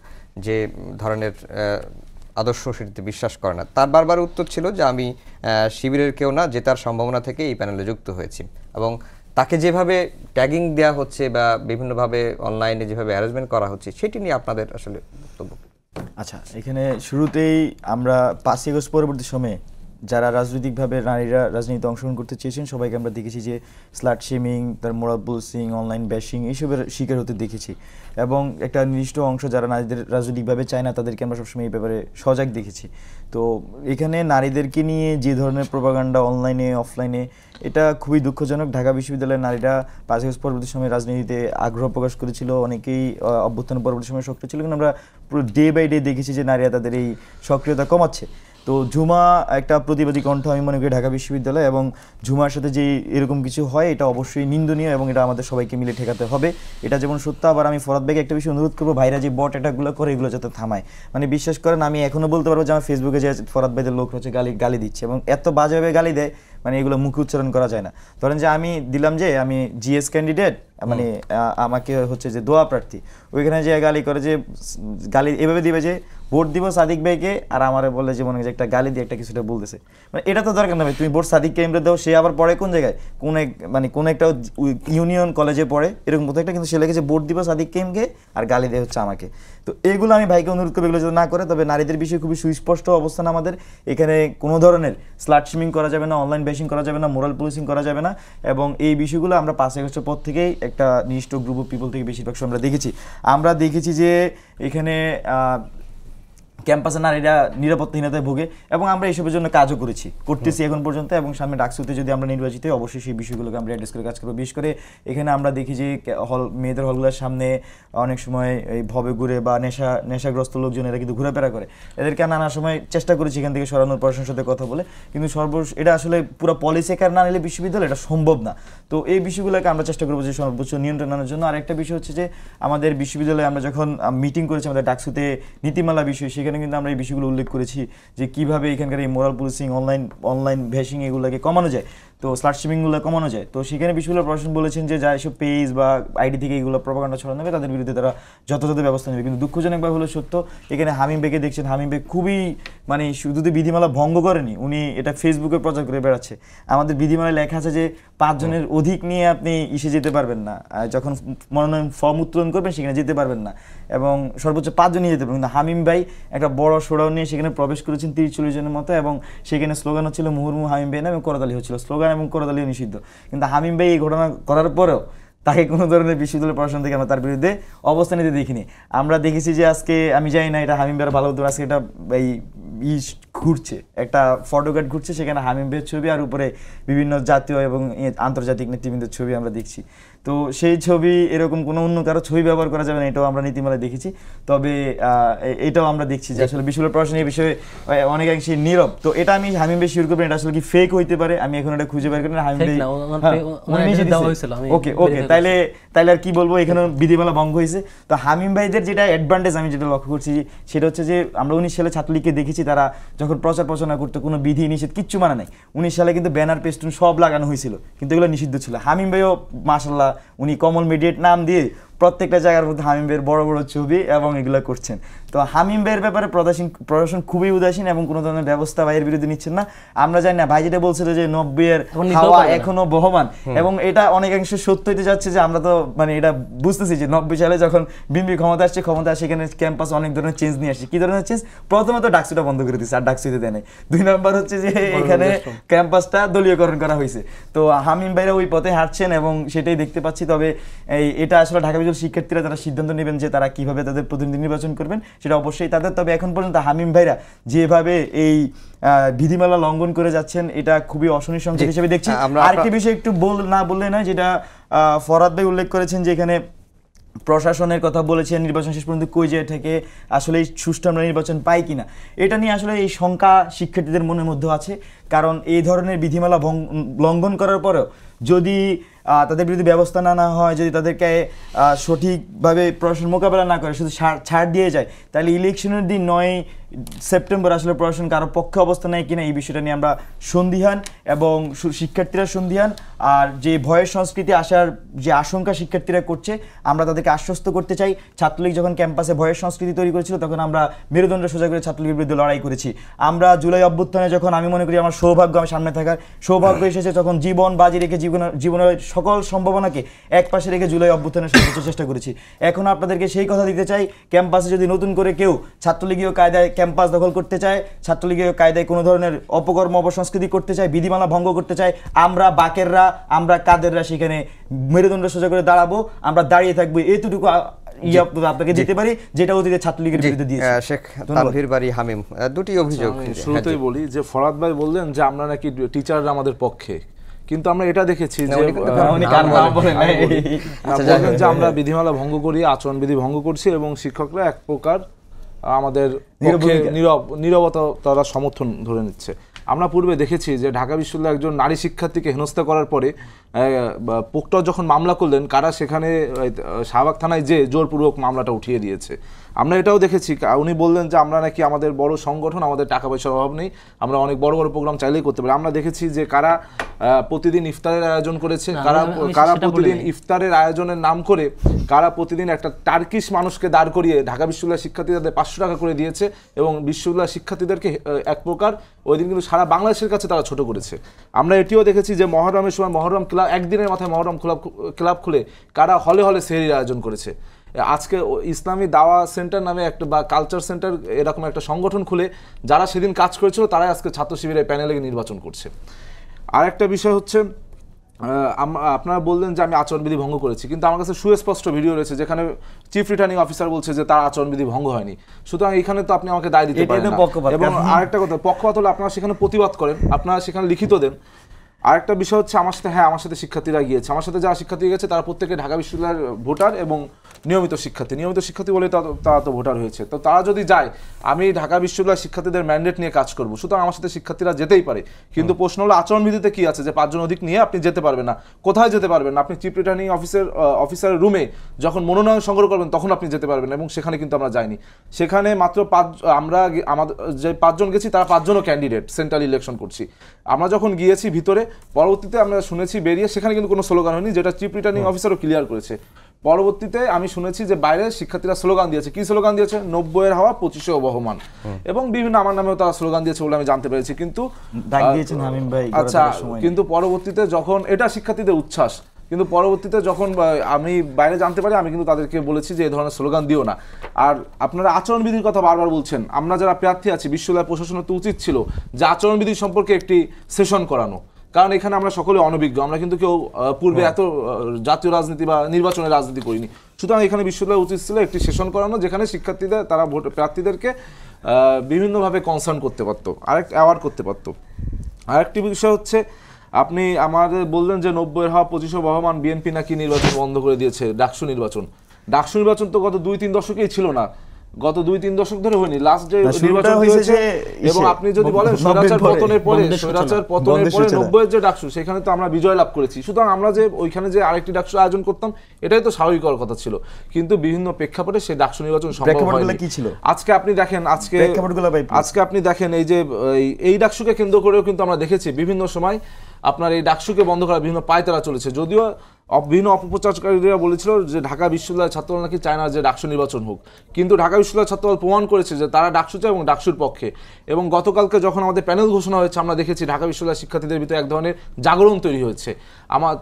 যে ধরনের আদর্শ সেটিতে বিশ্বাস করে না। তার বারবার উত্তর ছিল যে আমি শিবিরের কেউ না, জেতার সম্ভাবনা থেকে এই প্যানেলে যুক্ত হয়েছি। এবং তাকে যেভাবে ট্যাগিং দেওয়া হচ্ছে বা বিভিন্নভাবে অনলাইনে যেভাবে অ্যারেঞ্জমেন্ট করা হচ্ছে, সেটি নিয়ে আপনাদের আসলে বক্তব্য? আচ্ছা, এখানে শুরুতেই আমরা 5 আগস্ট পরবর্তী সময়ে যারা রাজনৈতিকভাবে নারীরা রাজনীতিতে অংশগ্রহণ করতে চেয়েছেন সবাইকে আমরা দেখেছি যে স্লাট শেমিং, তার মোরাল পুলিশিং, অনলাইন ব্যাশিং এইসবের শিকার হতে দেখেছি। এবং একটা নির্দিষ্ট অংশ যারা নারীদের রাজনৈতিকভাবে চায় না তাদেরকে আমরা সবসময় এই ব্যাপারে সজাগ দেখেছি। তো এখানে নারীদেরকে নিয়ে যে ধরনের প্রোপাগান্ডা অনলাইনে অফলাইনে, এটা খুবই দুঃখজনক। ঢাকা বিশ্ববিদ্যালয়ের নারীরা 5 আগস্ট পরবর্তী সময়ে রাজনীতিতে আগ্রহ প্রকাশ করেছিল, অনেকেই অভ্যুত্থান পরবর্তী সময়ে সক্রিয় ছিল, কিন্তু আমরা পুরো ডে বাই ডে দেখেছি যে নারীরা তাদের এই সক্রিয়তা কমাচ্ছে। তো ঝুমা একটা প্রতিবাদী কণ্ঠ আমি মনে করি ঢাকা বিশ্ববিদ্যালয়, এবং ঝুমার সাথে যে এরকম কিছু হয় এটা অবশ্যই নিন্দনীয় এবং এটা আমাদের সবাইকে মিলে ঠেকাতে হবে। এটা যেমন সত্য, আবার আমি ফরহাদ ভাইকে একটা বিষয় অনুরোধ করবো, ভাইরা যে বট অ্যাটাকগুলো করে এগুলো যাতে থামায়। মানে বিশ্বাস করেন আমি এখনও বলতে পারবো যে আমার ফেসবুকে যে ফরহাদ ভাইদের লোক হচ্ছে গালি দিচ্ছে, এবং এত বাজেভাবে গালি দেয় মানে এগুলো মুখে উচ্চারণ করা যায় না। ধরেন যে আমি দিলাম যে আমি জিএস ক্যান্ডিডেট, মানে আমাকে হচ্ছে যে দোয়া প্রার্থী, ওইখানে যে গালি করে, যে গালি এভাবে দিবে যে ভোট দিব সাদিক ভাইকে আর আমারে বলে যে মনে হয় যে একটা গালি দিয়ে একটা কিছুটা বলতেছে, মানে এটা তো দরকার না ভাই, তুমি ভোট সাদিককে এমরে দাও, সে আবার পড়ে কোন জায়গায়, কোন এক মানে কোন একটা ইউনিয়ন কলেজে পড়ে এরকম কোথাও একটা, কিন্তু সে লেগেছে ভোট দিব সাদিক কেমকে আর গালি দেয় হচ্ছে আমাকে। তো এগুলো আমি ভাইকে অনুরোধ করবো এগুলো যদি না করে, তবে নারীদের বিষয়ে খুবই সুস্পষ্ট অবস্থান আমাদের, এখানে কোনো ধরনের স্লাট শিমিং করা যাবে না, অনলাইন বেশিং করা যাবে না, মোরাল পুলিশিং করা যাবে না, এবং এই বিষয়গুলো আমরা 5 আগস্টের পর থেকেই একটা নির্দিষ্ট গ্রুপ অফ পিপল থেকে বেশিরভাগ সময় আমরা দেখেছি যে এখানে ক্যাম্পাসে নারীরা নিরাপত্তাহীনতায় ভোগে, এবং আমরা এসবের জন্য কাজও করতেছি এখন পর্যন্ত, এবং সামনে ডাকসুতে যদি আমরা নির্বাচিত হই অবশ্যই সেই বিষয়গুলোকে আমরা অ্যাড্রেস করে কাজ করবো। বিশেষ করে এখানে আমরা দেখি যে মেয়েদের হলগুলোর সামনে অনেক সময় এই ভবে ঘুরে বা নেশাগ্রস্ত লোকজন এরা কিন্তু ঘোরাফেরা করে, এদেরকে নানা সময় চেষ্টা করেছি এখান থেকে সরানোর, প্রশাসনের সাথে কথা বলে, কিন্তু এটা আসলে পুরো পলিসি কার না নিলে বিশ্ববিদ্যালয় এটা সম্ভব না। তো এই বিষয়গুলোকে আমরা চেষ্টা করবো যে সর্বোচ্চ নিয়ন্ত্রণ আনার জন্য। আর একটা বিষয় হচ্ছে যে আমাদের বিশ্ববিদ্যালয়ে আমরা যখন মিটিং করেছি আমাদের ডাকসুতে নীতিমালা বিষয়, সেখানে কিন্তু আমরা এই বিষয়গুলো উল্লেখ করেছি যে কিভাবে এখানকার এই মোরাল পুলিশিং, অনলাইন ভ্যাশিং এগুলোকে কমানো যায়, তো স্লাট শিমিংগুলো কমানো যায়। তো সেখানে বিশ্ববিদ্যালয় প্রশাসন বলেছেন যে যা এসব পেজ বা আইডি থেকে এগুলো প্রপাগান্ডা ছড়ানো হবে তাদের বিরুদ্ধে তারা যথাযথ ব্যবস্থা নেবে। কিন্তু দুঃখজনকভাবে হলো সত্য, এখানে হামিম বেগে দেখছেন, হামিম বেগ খুবই মানে শুধু বিধিমালা ভঙ্গ করেনি, উনি এটা ফেসবুকে প্রচার করে বেড়াচ্ছে। আমাদের বিধিমালায় লেখা আছে যে 5 জনের অধিক নিয়ে আপনি ইসে যেতে পারবেন না, যখন মনোনয়ন ফর্ম উত্তোলন করবেন সেখানে যেতে পারবেন না, এবং সর্বোচ্চ 5 জনই যেতে পারবেন। কিন্তু হামিম ভাই একটা বড় শোডাউন নিয়ে সেখানে প্রবেশ করেছেন 30-40 জনের মতো, এবং সেখানে স্লোগান হচ্ছিল মুহুর্মুহু হামিম ভাই নাম, এবং করতালি হচ্ছিল, স্লোগান এবং করতালিও নিষিদ্ধ। কিন্তু হামিম ভাই এই ঘটনা করার পরেও তাকে কোনো ধরনের বিশ্ববিদ্যালয় প্রশাসন থেকে আমরা তার বিরুদ্ধে অবস্থান নিতে দেখিনি। আমরা দেখেছি যে আজকে আমি জানি না এটা হামিম ভাইয়ের ভালো হতো, আজকে এটা এই ঘুরছে, একটা ফটোকার্ড ঘুরছে, সেখানে হামিম ভাইয়ের ছবি আর উপরে বিভিন্ন জাতীয় এবং আন্তর্জাতিক নেতৃবৃন্দের ছবি আমরা দেখছি। তো সেই ছবি এরকম কোনো অন্য কারো ছবি ব্যবহার করা যাবে না, এটাও আমরা নীতিমালায় দেখেছি। তবে এটাও আমরা দেখছি যে আসলে বিশ্ববিদ্যালয় প্রশাসন এই বিষয়ে অনেকাংশে নীরব। তো এটা আমি হামিম ভাই শিওর করবেন এটা আসলে কি ফেক হইতে পারে, আমি এখন এটা খুঁজে বের করি না। হামিম ভাই ওকে তাইলে আর কি বলবো, এখানে বিধিমালা ভঙ্গ হয়েছে। তো হামিম ভাইদের যেটা অ্যাডভান্টেজ আমি যেটা লক্ষ্য করছি সেটা হচ্ছে যে আমরা 19 সালে ছাত্রলীগকে দেখেছি তারা যখন প্রচারণা করতে কোনো বিধি নিষেধ কিচ্ছু মানে নাই। 19 সালে কিন্তু ব্যানার পেস্টুন সব লাগানো হয়েছিল, কিন্তু এগুলো নিষিদ্ধ ছিল। হামিম ভাইও মাশাআল্লাহ উনি কমল মিডিয়েট নাম দিয়ে প্রত্যেকটা জায়গার মধ্যে হামিম ভাইয়ের বড় বড় ছবি এবং এগুলো করছেন। তো হামিম ভাইয়ের ব্যাপারে প্রশাসন খুবই উদাসীন এবং কোনো ধরনের ব্যবস্থা ভাইয়ের বিরুদ্ধে নিচ্ছেন না। আমরা জানি না ভাই যেটা বলছিল যে 90-এর হাওয়া এখনো বহমান, এবং এটা অনেকাংশে সত্য হইতে যাচ্ছে যে আমরা তো মানে এটা বুঝতেছি যে 90 সালে যখন বিএনপি ক্ষমতা আসছে সেখানে ক্যাম্পাস অনেক ধরনের চেঞ্জ নিয়ে আসছে। কি ধরনের চেঞ্জ? প্রথমত ডাকসুটা বন্ধ করে দিচ্ছে, আর ডাকসুতে দেয় নাই। 2 নম্বর হচ্ছে যে এখানে ক্যাম্পাসটা দলীয়করণ করা হয়েছে। তো হামিম ভাইরা ওই পথে হাঁটছেন এবং সেটাই দেখতে পাচ্ছি। তবে এটা আসলে ঢাকা বিশ্ববিদ্যালয়ের শিক্ষার্থীরা যারা সিদ্ধান্ত নেবেন যে তারা কিভাবে তাদের প্রতিনিধি নির্বাচন করবেন সেটা অবশ্যই তাদের। তবে এখন পর্যন্ত হামিম ভাইরা যেভাবে এই বিধিমালা লঙ্ঘন করে যাচ্ছেন এটা খুবই অশনি সংকেত হিসেবে দেখছি। আরেকটি বিষয় একটু না বললে নয়, যেটা ফরহাদ ভাই উল্লেখ করেছেন যে এখানে প্রশাসনের কথা বলেছেন নির্বাচন শেষ পর্যন্ত কই যায় থেকে আসলে এই সুষ্ঠু আমরা নির্বাচন পাই কিনা, এটা নিয়ে আসলে এই শঙ্কা শিক্ষার্থীদের মনের মধ্যে আছে। কারণ এই ধরনের বিধিমালা লঙ্ঘন করার পরেও যদি তাদের বিরুদ্ধে ব্যবস্থা না হয়, যদি তাদেরকে সঠিকভাবে প্রশাসন মোকাবেলা না করে, শুধু ছাড় দিয়ে যায়, তাহলে ইলেকশনের দিন 9 সেপ্টেম্বর আসলে প্রশাসন কারো পক্ষে অবস্থা নেয় কিনা এই বিষয়টা নিয়ে আমরা সন্দিহান, এবং শিক্ষার্থীরা সন্দিহান। আর যে ভয়ের সংস্কৃতি আসার যে আশঙ্কা শিক্ষার্থীরা করছে, আমরা তাদেরকে আশ্বস্ত করতে চাই। ছাত্রলীগ যখন ক্যাম্পাসে ভয়ের সংস্কৃতি তৈরি করেছিল তখন আমরা মেরুদণ্ড সোজা করে ছাত্রলীগের বিরুদ্ধে লড়াই করেছি। আমরা জুলাই অভ্যুত্থানে যখন আমি মনে করি আমার সৌভাগ্য, আমার সামনে থাকার সৌভাগ্য এসেছে, তখন জীবন বাজি রেখে জীবনের সকল সম্ভাবনাকে এক পাশে রেখে জুলাই অভ্যুত্থানের সর্বোচ্চ চেষ্টা করেছি। এখন আপনাদেরকে সেই কথা দিতে চাই, ক্যাম্পাসে যদি নতুন করে কেউ ছাত্রলীগীয় কায়দায় ক্যাম্পাস দখল করতে চায়, ছাত্রলীগীয় কায়দায় কোনো ধরনের অপকর্ম অপসংস্কৃতি করতে চায়, বিধিমালা ভঙ্গ করতে চায়, আমরা বাকেররা, আমরা কাদেররা সেখানে মেরুদণ্ড সোজা করে দাঁড়াবো, আমরা দাঁড়িয়ে থাকবো। এইটুকু আপনাকে দিতে পারি যেটা অতীতে ছাত্রলীগের বিরুদ্ধে দিয়েছে। শেখ তানভীর বারী হামিম, দুটি অভিযোগ। শুরুতেই বলি যে ফরহাদ ভাই বললেন যে আমরা নাকি টিচাররা আমাদের পক্ষে, কিন্তু আমরা এটা দেখেছি যে আমরা বিধিমালা ভঙ্গ করি, আচরণবিধি ভঙ্গ করছি, এবং শিক্ষকরা এক প্রকার আমাদের নীরবতা তারা সমর্থন ধরে নিচ্ছে। আমরা পূর্বে দেখেছি যে ঢাকা বিশ্ববিদ্যালয়ে একজন নারী শিক্ষার্থীকে হেনস্থা করার পরে প্রক্টর যখন মামলা করলেন, কারা সেখানে শাহবাগ থানায় যে জোরপূর্বক মামলাটা উঠিয়ে দিয়েছে। আমরা এটাও দেখেছি, উনি বললেন যে আমরা নাকি আমাদের বড় সংগঠন, আমাদের টাকা পয়সার অভাব নেই, আমরা অনেক বড় বড় প্রোগ্রাম চাইলেই করতে পারি। আমরা দেখেছি যে কারা প্রতিদিন ইফতারের আয়োজন করেছে, কারা প্রতিদিন ইফতারের আয়োজনের নাম করে কারা প্রতিদিন একটা টার্কিশ মানুষকে দাঁড় করিয়ে ঢাকা বিশ্ববিদ্যালয়ের শিক্ষার্থীদের 500 টাকা করে দিয়েছে, এবং বিশ্ববিদ্যালয়ের শিক্ষার্থীদেরকে এক প্রকার ওই দিন কিন্তু সারা বাংলাদেশের কাছে তারা ছোট করেছে। আমরা এটিও দেখেছি যে মহরমের সময় মহরম ক্লাব একদিনের মাথায় মহরম ক্লাব খুলে কারা হলে হলে সেহরির আয়োজন করেছে। আজকে ইসলামী দাওয়া সেন্টার নামে একটা বা কালচার সেন্টার এরকম একটা সংগঠন খুলে যারা সেদিন কাজ করেছিল তারাই আজকে ছাত্র শিবিরের প্যানেলে নির্বাচন করছে। আর একটা বিষয় হচ্ছে আপনারা বললেন যে আমি আচরণবিধি ভঙ্গ করেছি, কিন্তু আমার কাছে সুস্পষ্ট ভিডিও রয়েছে যেখানে চিফ রিটার্নিং অফিসার বলছে যে তার আচরণবিধি ভঙ্গ হয়নি। সুতরাং এখানে তো আপনি আমাকে দায় দিতে পারেন না। এবং আরেকটা কথা, পক্ষপাত হলে আপনারা সেখানে প্রতিবাদ করেন, আপনারা সেখানে লিখিত দেন। আরেকটা বিষয় হচ্ছে আমার সাথে শিক্ষার্থীরা গিয়েছে, আমার সাথে যারা শিক্ষার্থী গেছে তারা প্রত্যেকে ঢাকা বিশ্ববিদ্যালয়ের ভোটার এবং নিয়মিত শিক্ষার্থী বলে তারা তো ভোটার হয়েছে। তো তারা যদি যায়, আমি ঢাকা বিশ্ববিদ্যালয়ের শিক্ষার্থীদের ম্যান্ডেট নিয়ে কাজ করব, সুতরাং আমার সাথে শিক্ষার্থীরা যেতেই পারে। কিন্তু প্রশ্ন হলো আচরণবিধিতে কি আছে যে 5 জন অধিক নিয়ে আপনি যেতে পারবেন না? কোথায় যেতে পারবেন না? আপনি চিফ রিটার্নিং অফিসারের রুমে যখন মনোনয়ন সংগ্রহ করবেন তখন আপনি যেতে পারবেন, এবং সেখানে কিন্তু আমরা যাইনি। সেখানে মাত্র আমাদের যে 5 জন গেছি তারা 5 জনও ক্যান্ডিডেট, সেন্ট্রাল ইলেকশন করছি। আমরা যখন গিয়েছি ভিতরে, পরবর্তীতে আমরা শুনেছি বেরিয়ে সেখানে কিন্তু কোনো স্লোগান হয়নি, যেটা চিফ রিটার্নিং অফিসারও ক্লিয়ার করেছে। পরবর্তীতে আমি শুনেছি যে বাইরে শিক্ষার্থীরা স্লোগান দিয়েছে। কি স্লোগান দিয়েছে? 90-এর হাওয়া 25-এ বহমান, এবং বিভিন্ন আমার নামেও তারা স্লোগান দিয়েছে বলে আমি জানতে পেরেছি। কিন্তু আচ্ছা, কিন্তু পরবর্তীতে যখন এটা শিক্ষার্থীদের উচ্ছ্বাস, কিন্তু পরবর্তীতে যখন আমি বাইরে জানতে পারি, আমি কিন্তু তাদেরকে বলেছি যে এই ধরনের স্লোগান দিও না। আর আপনারা আচরণবিধির কথা বারবার বলছেন, আমরা যারা প্রার্থী আছি বিশ্ববিদ্যালয় প্রশাসনের তো উচিত ছিল যে আচরণবিধি সম্পর্কে একটি সেশন করানো, কারণ এখানে আমরা সকলে অনভিজ্ঞ, আমরা কিন্তু কেউ পূর্বে এত জাতীয় রাজনীতি বা নির্বাচনের রাজনীতি করিনি। সুতরাং এখানে বিশ্ববিদ্যালয় উচিত ছিল একটি সেশন করানো, যেখানে শিক্ষার্থীদের তারা প্রার্থীদেরকে বিভিন্নভাবে কনসার্ন করতে পারতো, অ্যাওয়ার্ড করতে পারতো। আরেকটি বিষয় হচ্ছে, আপনি আমাদের বললেন যে 90-এর হাওয়া 25-এ বহমান, বিএনপি নাকি নির্বাচন বন্ধ করে দিয়েছে। ডাকসু নির্বাচন তো গত 2-3 দশকেই ছিল না, গত 2-3 দশক ধরে হয়নি। লাস্ট যে নির্বাচন হয়েছে, এবং আপনি যদি বলেন স্বৈরাচার পতনের পরে 90-এর যে ডাকসু, সেখানে তো আমরা বিজয় লাভ করেছি। সুতরাং আমরা যে ওইখানে যে আরেকটি ডাকসু আয়োজন করতাম, এটাই তো স্বাভাবিক হওয়ার কথা ছিল, কিন্তু বিভিন্ন প্রেক্ষাপটে সেই ডাকসু নির্বাচন সম্ভব হয়নি। আজকে আপনি দেখেন এই ডাকসুকে কেন্দ্র করেও কিন্তু আমরা দেখেছি বিভিন্ন সময় আপনার এই ডাকসুকে বন্ধ করার বিভিন্ন পায়তারা চলেছে। যদিও বিভিন্ন অপপ্রচারকারীরা বলেছিল যে ঢাকা বিশ্ববিদ্যালয়ের ছাত্রদল নাকি চায় না যে ডাকসু নির্বাচন হোক, কিন্তু ঢাকা বিশ্ববিদ্যালয়ের ছাত্রদল প্রমাণ করেছে যে তারা ডাকসু চায় এবং ডাকসুর পক্ষে। এবং গতকালকে যখন আমাদের প্যানেল ঘোষণা হয়েছে, আমরা দেখেছি ঢাকা বিশ্ববিদ্যালয়ের শিক্ষার্থীদের ভিতরে এক ধরনের জাগরণ তৈরি হয়েছে।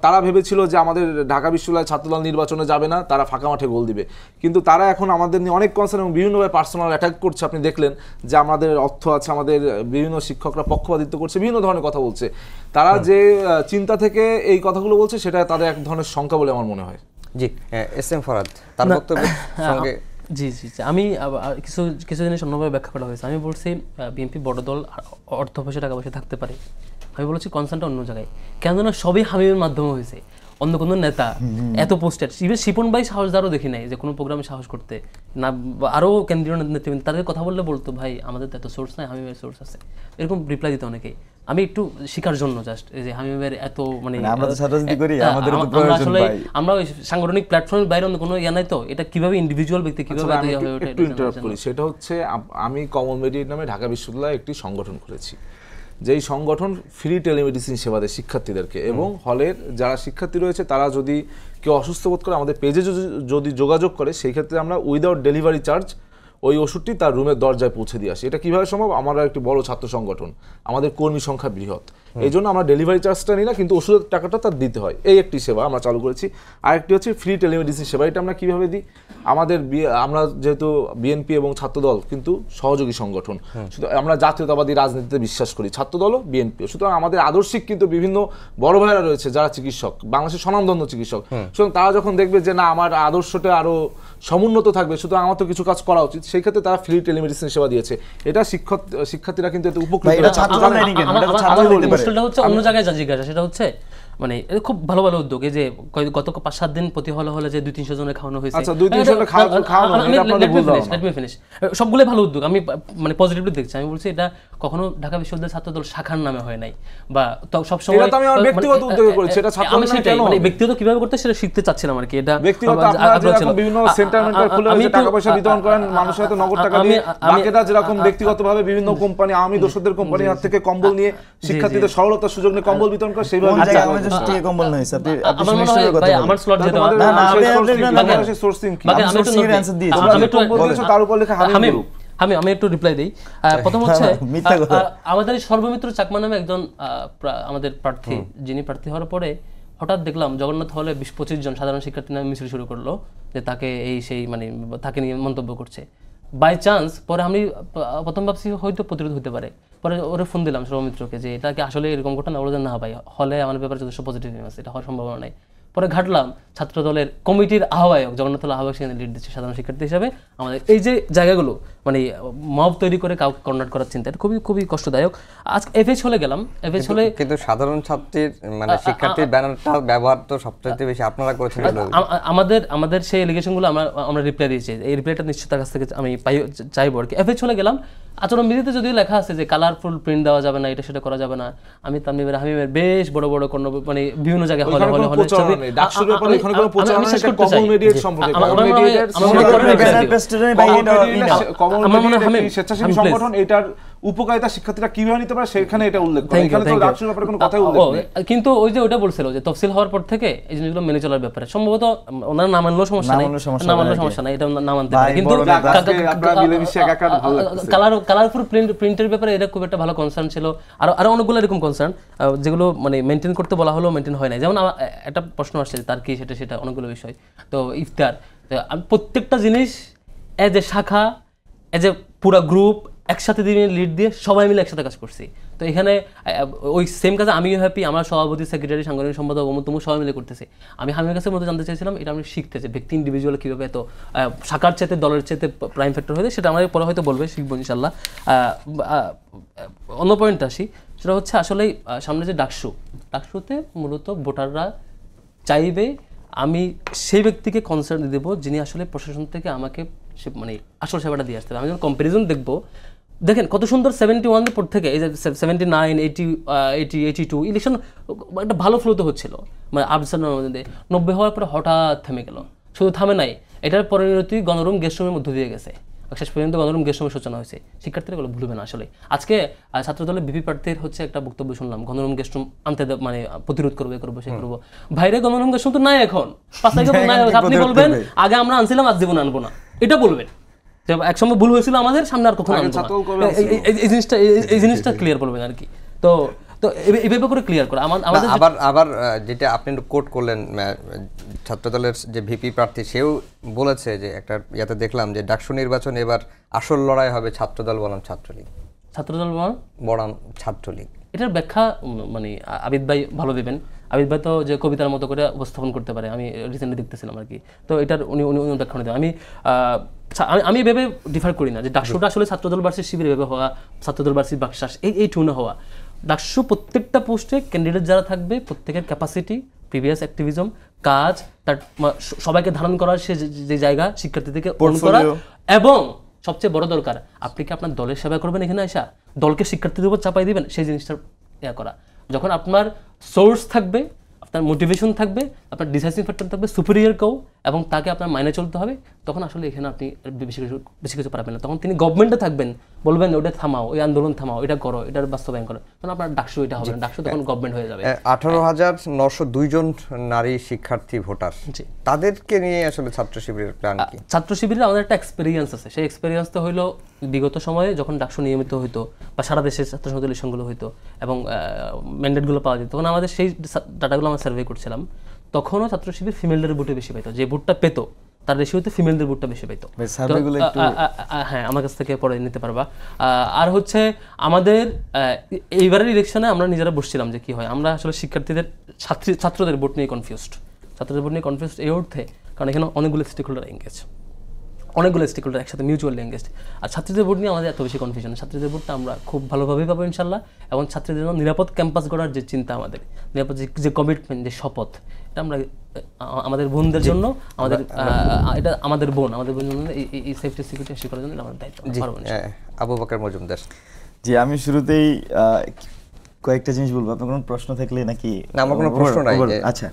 তারা ভেবেছিল যে আমাদের ঢাকা বিশ্ববিদ্যালয়ের ছাত্রদল নির্বাচনে যাবে না, তারা ফাঁকা মাঠে গোল দিবে, কিন্তু তারা এখন আমাদের নিয়ে অনেক কনসার্ন এবং বিভিন্নভাবে পার্সোনাল অ্যাটাক করছে। আপনি দেখলেন যে আমাদের অর্থ আছে, আমাদের বিভিন্ন শিক্ষকরা পক্ষপাতিত্ব করছে, বিভিন্ন ধরনের কথা বলছে। তারা যে চিন্তা থেকে এই কথাগুলো বলছে, সেটা তাদের এক ধরনের শঙ্কা বলে আমার মনে হয়। জি, এস এম ফরহাদ তার বক্তব্যের সঙ্গে জি, আমি কিছু জিনিস অন্যভাবে ব্যাখ্যা করা হয়েছে। আমি বলছি বিএনপি বড় দল, অর্থ পয়সা টাকা পয়সা থাকতে পারে। আমি বলেছি কনসার্নটা অন্য জায়গায়, কেন না সবই হামিমের মাধ্যমে হয়েছে। অন্য কোনো নেতা এত পোস্টেড, ইভেন শিপন ভাই সাহসদারও দেখি নাই যে কোনো প্রোগ্রামে সাহস করতে না, আরও কেন্দ্রীয় নেতৃবৃন্দ তাদের কথা বললে বলতো ভাই আমাদের তো এত সোর্স নাই, হামিমের সোর্স আছে, এরকম রিপ্লাই দিতে অনেকেই। আমি একটু শিকার জন্য জাস্ট যে হামিমের এত আমরা ওই সাংগঠনিক প্ল্যাটফর্মের বাইরে অন্য কোনো ইয়া নাই, তো এটা কিভাবে ইন্ডিভিজুয়াল ব্যক্তি কিভাবে একটু ইন্টারাপ্ট করি। সেটা হচ্ছে আমি কমন মেডিকেট নামে ঢাকা বিশ্ববিদ্যালয়ে একটি সংগঠন করেছি, যেই সংগঠন ফ্রি টেলিমেডিসিন সেবা দেয় শিক্ষার্থীদেরকে, এবং হলের যারা শিক্ষার্থী রয়েছে তারা যদি কেউ অসুস্থ বোধ করে আমাদের পেজে যদি যোগাযোগ করে, সেই ক্ষেত্রে আমরা উইদাউট ডেলিভারি চার্জ ওই ওষুধটি তার রুমের দরজায় পৌঁছে দিয়ে আসি। এটা কিভাবে সম্ভব? আমরা একটি বড় ছাত্র সংগঠন, আমাদের কর্মী সংখ্যা বৃহৎ, এই জন্য আমরা ডেলিভারি চার্জটা নিই না, কিন্তু ওষুধের টাকাটা তার দিতে হয়। এই একটি সেবা আমরা চালু করেছি। আরেকটি হচ্ছে ফ্রি টেলিমেডিসিন সেবা। এটা আমরা কীভাবে দিই? আমরা যেহেতু বিএনপি এবং ছাত্রদল কিন্তু সহযোগী সংগঠন, শুধু আমরা জাতীয়তাবাদী রাজনীতিতে বিশ্বাস করি, ছাত্রদলও বিএনপিও। সুতরাং আমাদের আদর্শিক কিন্তু বিভিন্ন বড় ভাইরা রয়েছে যারা চিকিৎসক, বাংলাদেশের স্বনামধন্য চিকিৎসক। সুতরাং তারা যখন দেখবে যে না আমার আদর্শটা আরও সমুন্নত থাকবে, সুতরাং আমার তো কিছু কাজ করা উচিত, সেই ক্ষেত্রে তারা ফ্রি টেলিমেডিসিন সেবা দিয়েছে। এটা শিক্ষার্থীরা কিন্তু এতে উপকৃত হচ্ছে। অন্য জায়গায় যা জিজ্ঞাসা সেটা হচ্ছে মানে খুব ভালো ভালো উদ্যোগ। এই যে গত 5-7 দিন প্রতি হলে যে 200-300 জনের খাওয়ানো হয়েছে, সবগুলোই ভালো উদ্যোগ, আমি মানে পজিটিভলি দেখছি। আমি বলছি এটা কখনো ঢাকা বিশ্ববিদ্যালয় ছাত্রদল শাখার নামে হয় নাই, বা সবসময় ব্যক্তিগত উদ্যোগে করেছি। এটা আমি সেটাই মানে ব্যক্তিগত কিভাবে করতে সেটা শিখতে চাচ্ছিলাম আর কি। এটা ব্যক্তিগত বিভিন্ন সেন্টারমেন্টাল খুলে টাকা পয়সা বিতরণ করেন, মানুষের হাতে নগদ টাকা দিয়ে, বাকিটা যেরকম ব্যক্তিগতভাবে বিভিন্ন কোম্পানি, আমি দোষদের কোম্পানির হাত থেকে কম্বল নিয়ে শিক্ষার্থীদের সরলতার সুযোগ নিয়ে কম্বল বিতরণ করে, সেইভাবে আমার স্লট যেতে তার উপর লেখা হামিম গ্রুপ। আমি একটু রিপ্লাই দিই। প্রথম হচ্ছে মিথ্যা কথা। আমাদের সর্বমিত্র চাকমা নামে একজন আমাদের প্রার্থী, যিনি প্রার্থী হওয়ার পরে হঠাৎ দেখলাম জগন্নাথ হলে 20-25 জন সাধারণ শিক্ষার্থী নামে মিছিল শুরু করলো, যে তাকে এই সেই মানে তাকে নিয়ে মন্তব্য করছে। বাই চান্স পরে আমি প্রথম ভাবছি হয়তো প্রতিরোধ হতে পারে, পরে ওরে ফোন দিলাম সর্বমিত্রকে যে এটা কি আসলে এরকম ঘটনা, বলে যে না ভাই, হলে আমার ব্যাপারে যথেষ্ট পজিটিভ আছে, এটা হওয়ার সম্ভাবনা নাই। পরে ঘাটলাম ছাত্র দলের কমিটির আহ্বায়ক, জগন্নাথ আহ্বায়ক সেখানে লিড দিচ্ছে সাধারণ শিক্ষার্থী হিসাবে। আমাদের এই যে জায়গাগুলো মানে মব তৈরি করে কাউ কর্নার করার চিন্তা, এটা খুবই খুবই কষ্টদায়ক। আজ এফএইচ হলে গেলাম, এফএইচ হলে কিন্তু সাধারণ ছাত্রীর মানে শিক্ষার্থীর ব্যানারটা ব্যবহার তো সবচেয়ে বেশি আপনারা করেছেন। আমাদের সেই এলিগেশনগুলো আমরা রিপ্লাই দিয়েছি, এই রিপ্লাইটা নিশ্চিত তার কাছ থেকে আমি চাইবো আর কি। এফএইচ হলে গেলাম, আচরণ বিধিতে যদিও লেখা আছে যে কালারফুল প্রিন্ট দেওয়া যাবে না, এটা সেটা করা যাবে না। আমি তানভীর হামিমের বেশ বড় বড় কোনো মানে বিভিন্ন জায়গায় হলে ছবি স্বেচ্ছাসেবী সংগঠন এটার উপকারিতা শিক্ষার্থীরা কিভাবে নিতে পারে সেখানে এটা উল্লেখ করে, এখানে তো ডাকসুর ব্যাপারে কোনো কথাই উল্লেখ নেই। কিন্তু ওই যে ওটা বলছিল যে তফসিল হওয়ার পর থেকে এই জিনিসগুলো মেনে চলার ব্যাপারে সম্ভবত ওনারা না মানলেও সমস্যা নাই, না মানলেও সমস্যা নাই, এটা না মানতে পারে। কিন্তু কালারফুল প্রিন্টের ব্যাপারে এটা খুব একটা ভালো কনসার্ন ছিল। আরো অনেকগুলো এরকম কনসার্ন যেগুলো মানে মেনটেন করতে বলা হলো, মেনটেন হয় না। যেমন একটা প্রশ্ন আসছে তার কি সেটা অনেকগুলো বিষয়। তো ইফতার আমি প্রত্যেকটা জিনিস এজ এ শাখা, এজ এ পুরা গ্রুপ একসাথে দিয়ে লিড দিয়ে সবাই মিলে একসাথে কাজ করছি। তো এখানে ওই সেম কাজে আমিও হ্যাপি, আমার সভাপতি, সেক্রেটারি, সাংগঠনিক সম্পাদক তুমি সবাই মিলে করতেছি। আমি হামিমের কাছে মধ্যে জানতে চাইছিলাম এটা আমি শিখতে চাই, ব্যক্তি ইন্ডিভিজুয়াল কীভাবে এত শাখার চেতে দলের চেতে প্রাইম ফ্যাক্টর হয়েছে, সেটা আমাদের পরে হয়তো বলবে, শিখবো ইনশাল্লাহ। অন্য পয়েন্ট আসি, সেটা হচ্ছে আসলে সামনে যে ডাকসুতে মূলত ভোটাররা চাইবে আমি সেই ব্যক্তিকে কনসার্ন দেবো যিনি আসলে প্রশাসন থেকে আমাকে মানে আসল সেবাটা দিয়ে আসতে হবে। আমি যখন কম্পারিজন দেখবো, দেখেন কত সুন্দর 71 পর থেকে এই যে 79, 80, 82 ইলেকশন একটা ভালো ফ্লোতে হচ্ছিল, মানে আবসানের মধ্যে 90 হওয়ার পরে হঠাৎ থেমে গেল। শুধু থামে নাই, এটার পরিণতি গণরুম গেস্ট রুমের মধ্য দিয়ে গেছে, শেষ পর্যন্ত গণরুম গেস্ট রুমের সূচনা হয়েছে। শিক্ষার্থীরা এগুলো ভুলবে না। আসলে আজকে ছাত্রদলের বিপি প্রার্থীর হচ্ছে একটা বক্তব্য শুনলাম, গণরুম গেস্ট রুম আনতে মানে প্রতিরোধ করবো, সে করবো। বাইরে গণরুম গেস্ট রুম তো নাই এখন, 5 তারিখে নাই। আপনি বলবেন আগে আমরা আনছিলাম, আজ জীবন আনবো না, এটা বলবেন। একসময় ভুল হয়েছিল আমাদের, সামনে আর কখনো এই জিনিসটা ক্লিয়ার করবেন আর কি। তো এইভাবে করে ক্লিয়ার করা আমাদের। আবার যেটা আপনি কোট করলেন, ছাত্রদলের যে ভিপি প্রার্থী সেও বলেছে যে একটা ইয়াতে দেখলাম যে ডাকসু নির্বাচন এবার আসল লড়াই হবে ছাত্রদল বনাম ছাত্রলীগ, ছাত্রদল বনাম ছাত্রলীগ। এটার ব্যাখ্যা মানে আবিদ ভাই ভালো দেবেন। আবিদ ভাই তো যে কবিতার মতো করে উপস্থাপন করতে পারে, আমি রিসেন্টলি দেখতেছিলাম আর কি। তো এটার উনি ব্যাখ্যা দেবেন। আমি এভাবে ডিফার করি না যে ডাকসুটা আসলে ছাত্রদল ভার্সেস শিবির এভাবে হওয়া, ছাত্রদল ভার্সেস বাকশাস এই টুনে হওয়া। ডাকসু প্রত্যেকটা পোস্টে ক্যান্ডিডেট যারা থাকবে প্রত্যেকের ক্যাপাসিটি, প্রিভিয়াস অ্যাক্টিভিজম, কাজ, তার সবাইকে ধারণ করার সে যে জায়গা, শিক্ষার্থী থেকে অন করা, এবং সবচেয়ে বড় দরকার আপনি কি আপনার দলের সেবা করবেন এখানে আসা, দলকে শিক্ষার্থীদের উপর চাপাই দিবেন, সেই জিনিসটা করা। যখন আপনার সোর্স থাকবে, আপনার মোটিভেশন থাকবে, আপনার ডিসাইসিভ ফ্যাক্টর থাকবে, সুপিরিয়র কেউ, এবং তাকে আপনার মাইনে চলতে হবে, তখন আসলে এখানে আপনি বেশি কিছু পারবেন না। তখন তিনি গভর্নমেন্টে থাকবেন, বলবেন ওটা থামাও, ওই আন্দোলন থামাও, এটা করো, এটার বাস্তবায়ন করো, তখন আপনার ডাকসু এটা হবে না, ডাকসু তখন গভর্নমেন্ট হয়ে যাবে। 18,902 জন নারী শিক্ষার্থী ভোটার, তাদেরকে নিয়ে আসলে ছাত্র শিবিরের প্ল্যান কি? ছাত্র শিবিরের আমাদের একটা এক্সপেরিয়েন্স আছে। সেই এক্সপেরিয়েন্স তো হইলো বিগত সময়ে যখন ডাকসু নিয়মিত হইতো বা সারা দেশে ছাত্র সংসদ ইলেকশনগুলো হইতো এবং ম্যান্ডেটগুলো পাওয়া যেত, তখন আমাদের সেই ডাটাগুলো আমরা সার্ভে করছিলাম। তখনও ছাত্র শিবির ফিমেলদের ভোটে বেশি পাইতো, যে ভোটটা পেতো তার রেশিওতে ফিমেলদের ভোটটা বেশি পাইতো। হ্যাঁ, আমার কাছ থেকে পরে নিতে পারবা। আর হচ্ছে আমাদের এইবারের ইলেকশনে আমরা নিজেরা বসছিলাম যে কি হয়, আমরা আসলে শিক্ষার্থীদের ছাত্রদের ভোট নিয়ে কনফিউজড। ছাত্রদের ভোট নিয়ে কনফিউজড এই অর্থে কারণ এখানে অনেকগুলো স্টেক হোল্ডার এঙ্গেজ, একসাথে মিউচুয়ালি এঙ্গেজড। আর ছাত্রীদের ভোট নিয়ে আমাদের এত বেশি কনফিউশন। ছাত্রীদের ভোটটা আমরা খুব ভালোভাবেই পাবো ইনশাল্লাহ, এবং ছাত্রীদের জন্য নিরাপদ ক্যাম্পাস গড়ার যে চিন্তা, আমাদের নিরাপদ যে কমিটমেন্ট, যে শপথ, এটা আমরা আমাদের বোনদের জন্য, এটা আমাদের বোন জন্য এই সেফটি সিকিউরিটি এনশিওর করার জন্য আমাদের দায়িত্ব। আবু বকর মজুমদার। জি, আমি শুরুতেই কয়েকটা জিনিস বলবো, আপনার কোনো প্রশ্ন থাকলে নাকি? না, আমার কোনো প্রশ্ন নাই। আচ্ছা,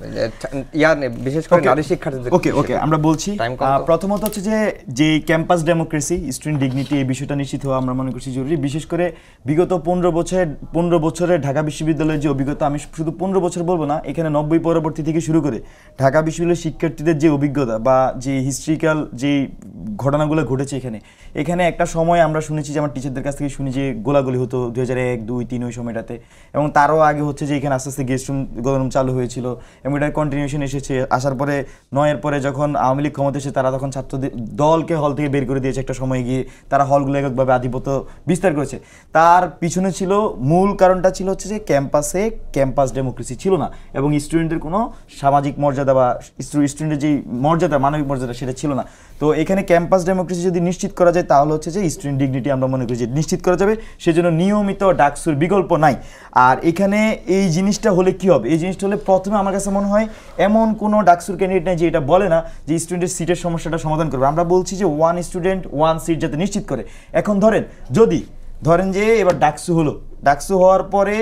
বিশেষ করে নারী শিক্ষার্থীদের। ওকে আমরা বলছি। প্রথমত হচ্ছে যে ক্যাম্পাস ডেমোক্রেসি, স্টুডেন্ট ডিগনিটি, এই বিষয়টা নিশ্চিত হওয়া আমরা মনে করছি জরুরি। বিশেষ করে বিগত 15 বছরের ঢাকা বিশ্ববিদ্যালয়ের যে অভিজ্ঞতা, আমি শুধু 15 বছর বলবো না, এখানে 90 পরবর্তী থেকে শুরু করে ঢাকা বিশ্ববিদ্যালয়ের শিক্ষার্থীদের যে অভিজ্ঞতা বা যে হিস্ট্রিক্যাল যে ঘটনাগুলো ঘটেছে এখানে একটা সময় আমরা শুনেছি যে আমার টিচারদের কাছ থেকে শুনি যে গোলাগুলি হতো 2001, 2, 3 ওই সময়টাতে, এবং তারও আগে হচ্ছে যে এখানে আস্তে আস্তে গেস্ট রুম গণরুম চালু হয়েছিল এবং এটার কন্টিনিউশন এসেছে। আসার পরে 9-এর পরে যখন আওয়ামী লীগ ক্ষমতা এসে তারা তখন ছাত্রদের দলকে হল থেকে বের করে দিয়েছে একটা সময় গিয়ে, তারা হলগুলো এককভাবে আধিপত্য বিস্তার করেছে। তার পিছনে ছিল মূল কারণটা ছিল হচ্ছে যে ক্যাম্পাসে ক্যাম্পাস ডেমোক্রেসি ছিল না এবং স্টুডেন্টদের কোনো সামাজিক মর্যাদা বা স্টুডেন্টের যে মর্যাদা, মানবিক মর্যাদা সেটা ছিল না। তো এখানে ক্যাম্পাস ডেমোক্রেসি যদি নিশ্চিত করা যায় তাহলে হচ্ছে যে স্টুডেন্ট ডিগনিটি আমরা মনে করি যে নিশ্চিত করা যাবে, সেজন্য নিয়মিত ডাকসুর বিকল্প নাই। আর এখানে এই জিনিসটা হলে কি হবে, এই জিনিসটা হলে প্রথমে আমার কাছে মনে হয় এমন কোনো ডাকসুর ক্যান্ডিডেট নেই যে এটা বলে না যে স্টুডেন্টের সিটের সমস্যাটা সমাধান করবে। আমরা বলছি যে 1 স্টুডেন্ট 1 সিট যাতে নিশ্চিত করে। এখন ধরেন যে এবার ডাকসু হলো, ডাকসু হওয়ার পরে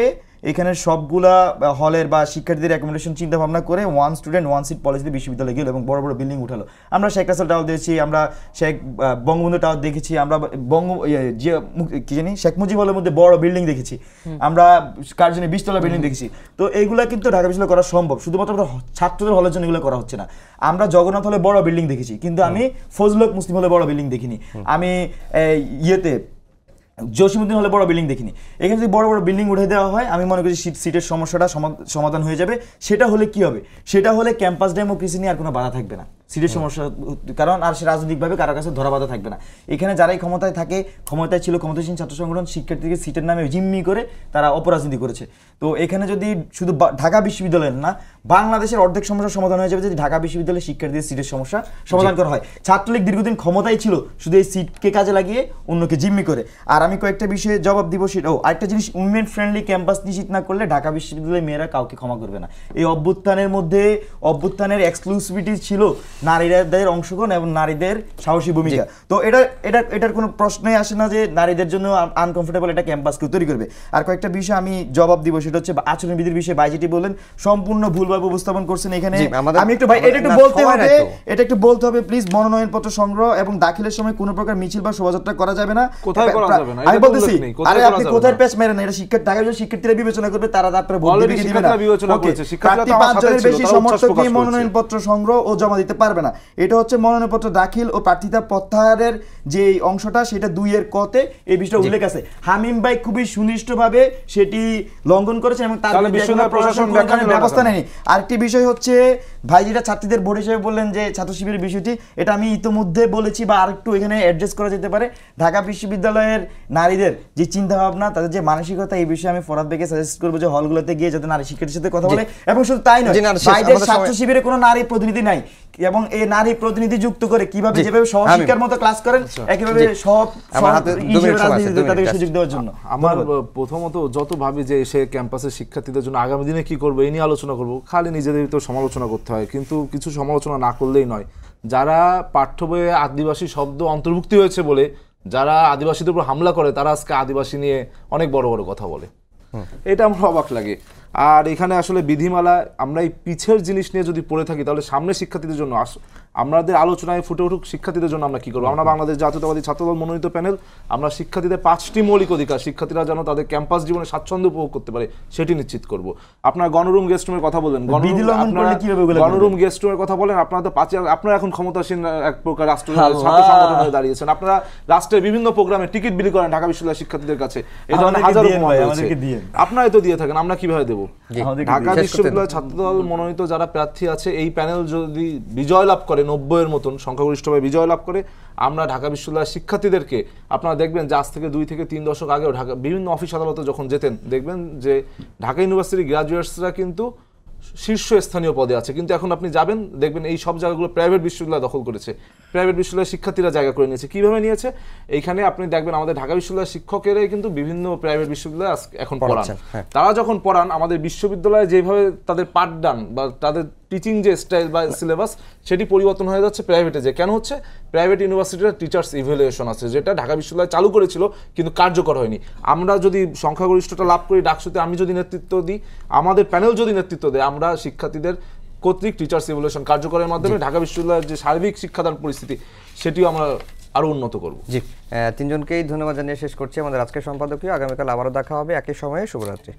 এখানে সবগুলা হলের বা শিক্ষার্থীদের অ্যাকোমোডেশন চিন্তা ভাবনা করে 1 স্টুডেন্ট 1 সিট পলিসিতে বিশ্ববিদ্যালয়ে গেল এবং বড় বড় বিল্ডিং উঠালো। আমরা শেখ রাসেল টাওয়ার দেখেছি, আমরা বঙ্গবন্ধু টাওয়ার দেখেছি, আমরা শেখ মুজিব হলের মধ্যে বড় বিল্ডিং দেখেছি, আমরা কার্জনে 20 তলা বিল্ডিং দেখেছি। তো এইগুলা কিন্তু ঢাকা বিশ্ববিদ্যালয়ে করা সম্ভব, শুধুমাত্র ছাত্রদের হলের জন্য এগুলো করা হচ্ছে না। আমরা জগন্নাথ হলে বড় বিল্ডিং দেখেছি, কিন্তু আমি ফজলুল হক মুসলিম হলে বড় বিল্ডিং দেখিনি, আমি জসিমউদ্দিন হলে বড় বিল্ডিং দেখিনি। এখানে যদি বড় বড় বিল্ডিং উঠে দেওয়া হয় আমি মনে করি সিটের সমস্যাটা সমাধান হয়ে যাবে। সেটা হলে কি হবে, সেটা হলে ক্যাম্পাস ডেমোক্রেসি নিয়ে আর কোনো বাধা থাকবে না, সিটের সমস্যা, কারণ আর সে রাজনৈতিকভাবে কারোর কাছে ধরা বাধা থাকবে না। এখানে যারাই ক্ষমতায় থাকে, ক্ষমতায় ছিল, ক্ষমতাসীন ছাত্র সংগঠন শিক্ষার্থীকে সিটের নামে জিম্মি করে তারা অপরাজনীতি করেছে। তো এখানে যদি শুধু ঢাকা বিশ্ববিদ্যালয়ের না, বাংলাদেশের অর্ধেক সমস্যার সমাধান হয়ে যাবে যদি ঢাকা বিশ্ববিদ্যালয়ের শিক্ষার্থীদের সিটের সমস্যা সমাধান করা হয়। ছাত্রলীগ দীর্ঘদিন ক্ষমতায় ছিল শুধু এই সিটকে কাজে লাগিয়ে অন্যকে জিম্মি করে। আর আমি কয়েকটা বিষয়ে জবাব দিব, সেটাও আরেকটা জিনিস, উইমেন ফ্রেন্ডলি ক্যাম্পাস নিশ্চিত না করলে ঢাকা বিশ্ববিদ্যালয়ের মেয়েরা কাউকে ক্ষমা করবে না। এই অভ্যুত্থানের এক্সক্লুসিভিটি ছিল নারীদের অংশগ্রহণ এবং নারীদের সাহসী ভূমিকা। তো এটার কোনো প্রশ্নই আসে না যে নারীদের জন্য আনকমফোর্টেবল একটা ক্যাম্পাস কেউ তৈরি করবে। আর কয়েকটা বিষয় আমি জবাব দিব, সেটা হচ্ছে আচরণবিধির বিষয়ে বাইজিটি বললেন সম্পূর্ণ ভুলভাবে উপস্থাপন করছেন। এখানে আমি একটু এটা একটু বলতে হবে প্লিজ, মনোনয়নপত্র সংগ্রহ এবং দাখিলের সময় কোনো প্রকার মিছিল বা শোভাযাত্রা করা যাবে না। কোথায় করা যাবে না আমি বলতেছি, আরে আপনি কোথায় পেছ মেরেন, এটা শিক্ষার্থীরা বিবেচনা করবে, তারা তারপরে ভোট দিবে কি দিবে না। প্রার্থী 5 জনের বেশি সমর্থক নিয়ে মনোনয়নপত্র সংগ্রহ ও জমা দিতে পারবে না। এটা হচ্ছে মনোনয়নপত্র দাখিল ও প্রার্থিতা প্রত্যাহারের যে অংশটা, সেটা 2-এর কতে এই বিষয়টা উল্লেখ আছে। হামিম ভাই খুবই সুনিষ্ঠভাবে সেটি লঙ্ঘন করেছেন এবং তার প্রশাসন ব্যবস্থা নেয়নি। আরেকটি বিষয় হচ্ছে ভাই যেটা ছাত্রীদের ভোট হিসেবে বললেন যে ছাত্র শিবিরের বিষয়টি, এটা আমি ইতিমধ্যে বলেছি বা আরেকটু এখানে অ্যাড্রেস করা যেতে পারে। ঢাকা বিশ্ববিদ্যালয়ের নারীদের যে চিন্তা ভাবনা, তাদের যে মানসিকতা, এই বিষয়ে আমি ফরাদ ভাইকে সাজেস্ট করবো যে হলগুলোতে গিয়ে যাতে নারী শিক্ষার্থীর সাথে কথা বলে। এবং শুধু তাই নয়, ভাইদের ছাত্র শিবিরে কোনো নারী প্রতিনিধি নাই এবং এই নারী প্রতিনিধি যুক্ত করে কিভাবে যেভাবে সহশিক্ষার মতো ক্লাস করেন একইভাবে সব সুযোগ দেওয়ার জন্য। আমার প্রথমত যত ভাবি যে সে ক্যাম্পাসের শিক্ষার্থীদের জন্য আগামী দিনে কি করবো এই নিয়ে আলোচনা করবো, খালি নিজেদের তো সমালোচনা করতে হয়, কিন্তু কিছু সমালোচনা না করলেই নয়। যারা পাঠ্য বইয়ে আদিবাসী শব্দ অন্তর্ভুক্তি হয়েছে বলে যারা আদিবাসীদের উপর হামলা করে, তারা আজকে আদিবাসী নিয়ে অনেক বড় বড় কথা বলে, এটা আমার অবাক লাগে। আর এখানে আসলে বিধিমালা আমরা এই পিছের জিনিস নিয়ে যদি পড়ে থাকি তাহলে সামনে শিক্ষার্থীদের জন্য আমাদের আলোচনায় ফুটে উঠুক শিক্ষার্থীদের জন্য আমরা কি করবো। আমরা বাংলাদেশ জাতীয়তাবাদী ছাত্রদল মনোনীত প্যানেল, আমরা শিক্ষার্থীদের 5টি মৌলিক অধিকার, শিক্ষার্থীরা যেন তাদের ক্যাম্পাস জীবনে স্বাচ্ছন্দ্য উপভোগ করতে পারে সেটি নিশ্চিত করব। আপনার গণরুম গেস্ট রুমের কথা বলেন, গণরুম গেস্ট রুমের কথা বলেন, আপনারা তো আপনারা এখন ক্ষমতাসীন এক প্রকার রাষ্ট্র ছাত্র সংগঠন হয়ে দাঁড়িয়েছেন, আপনারা রাষ্ট্রের বিভিন্ন প্রোগ্রামে টিকিট বিলি করেন ঢাকা বিশ্ববিদ্যালয়ের শিক্ষার্থীদের কাছে, এই ধরনের হাজারো আপনারাই তো দিয়ে থাকেন, আমরা কিভাবে দেবো? ঢাকা বিশ্ববিদ্যালয় ছাত্রদল মনোনীত যারা প্রার্থী আছে, এই প্যানেল যদি বিজয় লাভ করে, 90-এর মতন সংখ্যাগরিষ্ঠভাবে বিজয় লাভ করে, আমরা ঢাকা বিশ্ববিদ্যালয়ের শিক্ষার্থীদেরকে, আপনারা দেখবেন যে আজ থেকে 2 থেকে 3 দশক আগেও ঢাকা বিভিন্ন অফিস আদালতে যখন যেতেন, দেখবেন যে ঢাকা ইউনিভার্সিটির গ্রাজুয়েটসরা কিন্তু শীর্ষস্থানীয় পদে আছে, কিন্তু এখন আপনি যাবেন দেখবেন এই সব জায়গাগুলো প্রাইভেট বিশ্ববিদ্যালয় দখল করেছে, প্রাইভেট বিশ্ববিদ্যালয়ের শিক্ষার্থীরা জায়গা করে নিয়েছে। কিভাবে নিয়েছে? এইখানে আপনি দেখবেন আমাদের ঢাকা বিশ্ববিদ্যালয়ের শিক্ষকেরাই কিন্তু বিভিন্ন প্রাইভেট বিশ্ববিদ্যালয়ে এখন পড়ান। তারা যখন পড়ান, আমাদের বিশ্ববিদ্যালয়ে যেভাবে তাদের পাঠদান বা তাদের টিচিং যে স্টাইল বা সিলেবাস সেটি পরিবর্তন হয়ে যাচ্ছে প্রাইভেটে। যে কেন হচ্ছে, প্রাইভেট ইউনিভার্সিটির টিচার্স ইভ্যালুয়েশন আছে, যেটা ঢাকা বিশ্ববিদ্যালয় চালু করেছিল কিন্তু কার্যকর হয়নি। আমরা যদি সংখ্যাগরিষ্ঠতা লাভ করি ডাকসুতে, আমি যদি নেতৃত্ব দিই, আমাদের প্যানেল যদি নেতৃত্ব দেয়, আমরা শিক্ষার্থীদের কর্তৃক টিচার্স ইভ্যালুয়েশন কার্যকরের মাধ্যমে ঢাকা বিশ্ববিদ্যালয়ের যে সার্বিক শিক্ষাদান পরিস্থিতি সেটিও আমরা আরো উন্নত করব। জি, তিনজনকেই ধন্যবাদ জানিয়ে শেষ করছি আমাদের আজকের সম্পাদকীয়। আগামীকাল আবারও দেখা হবে একই সময়ে। শুভরাত্রি।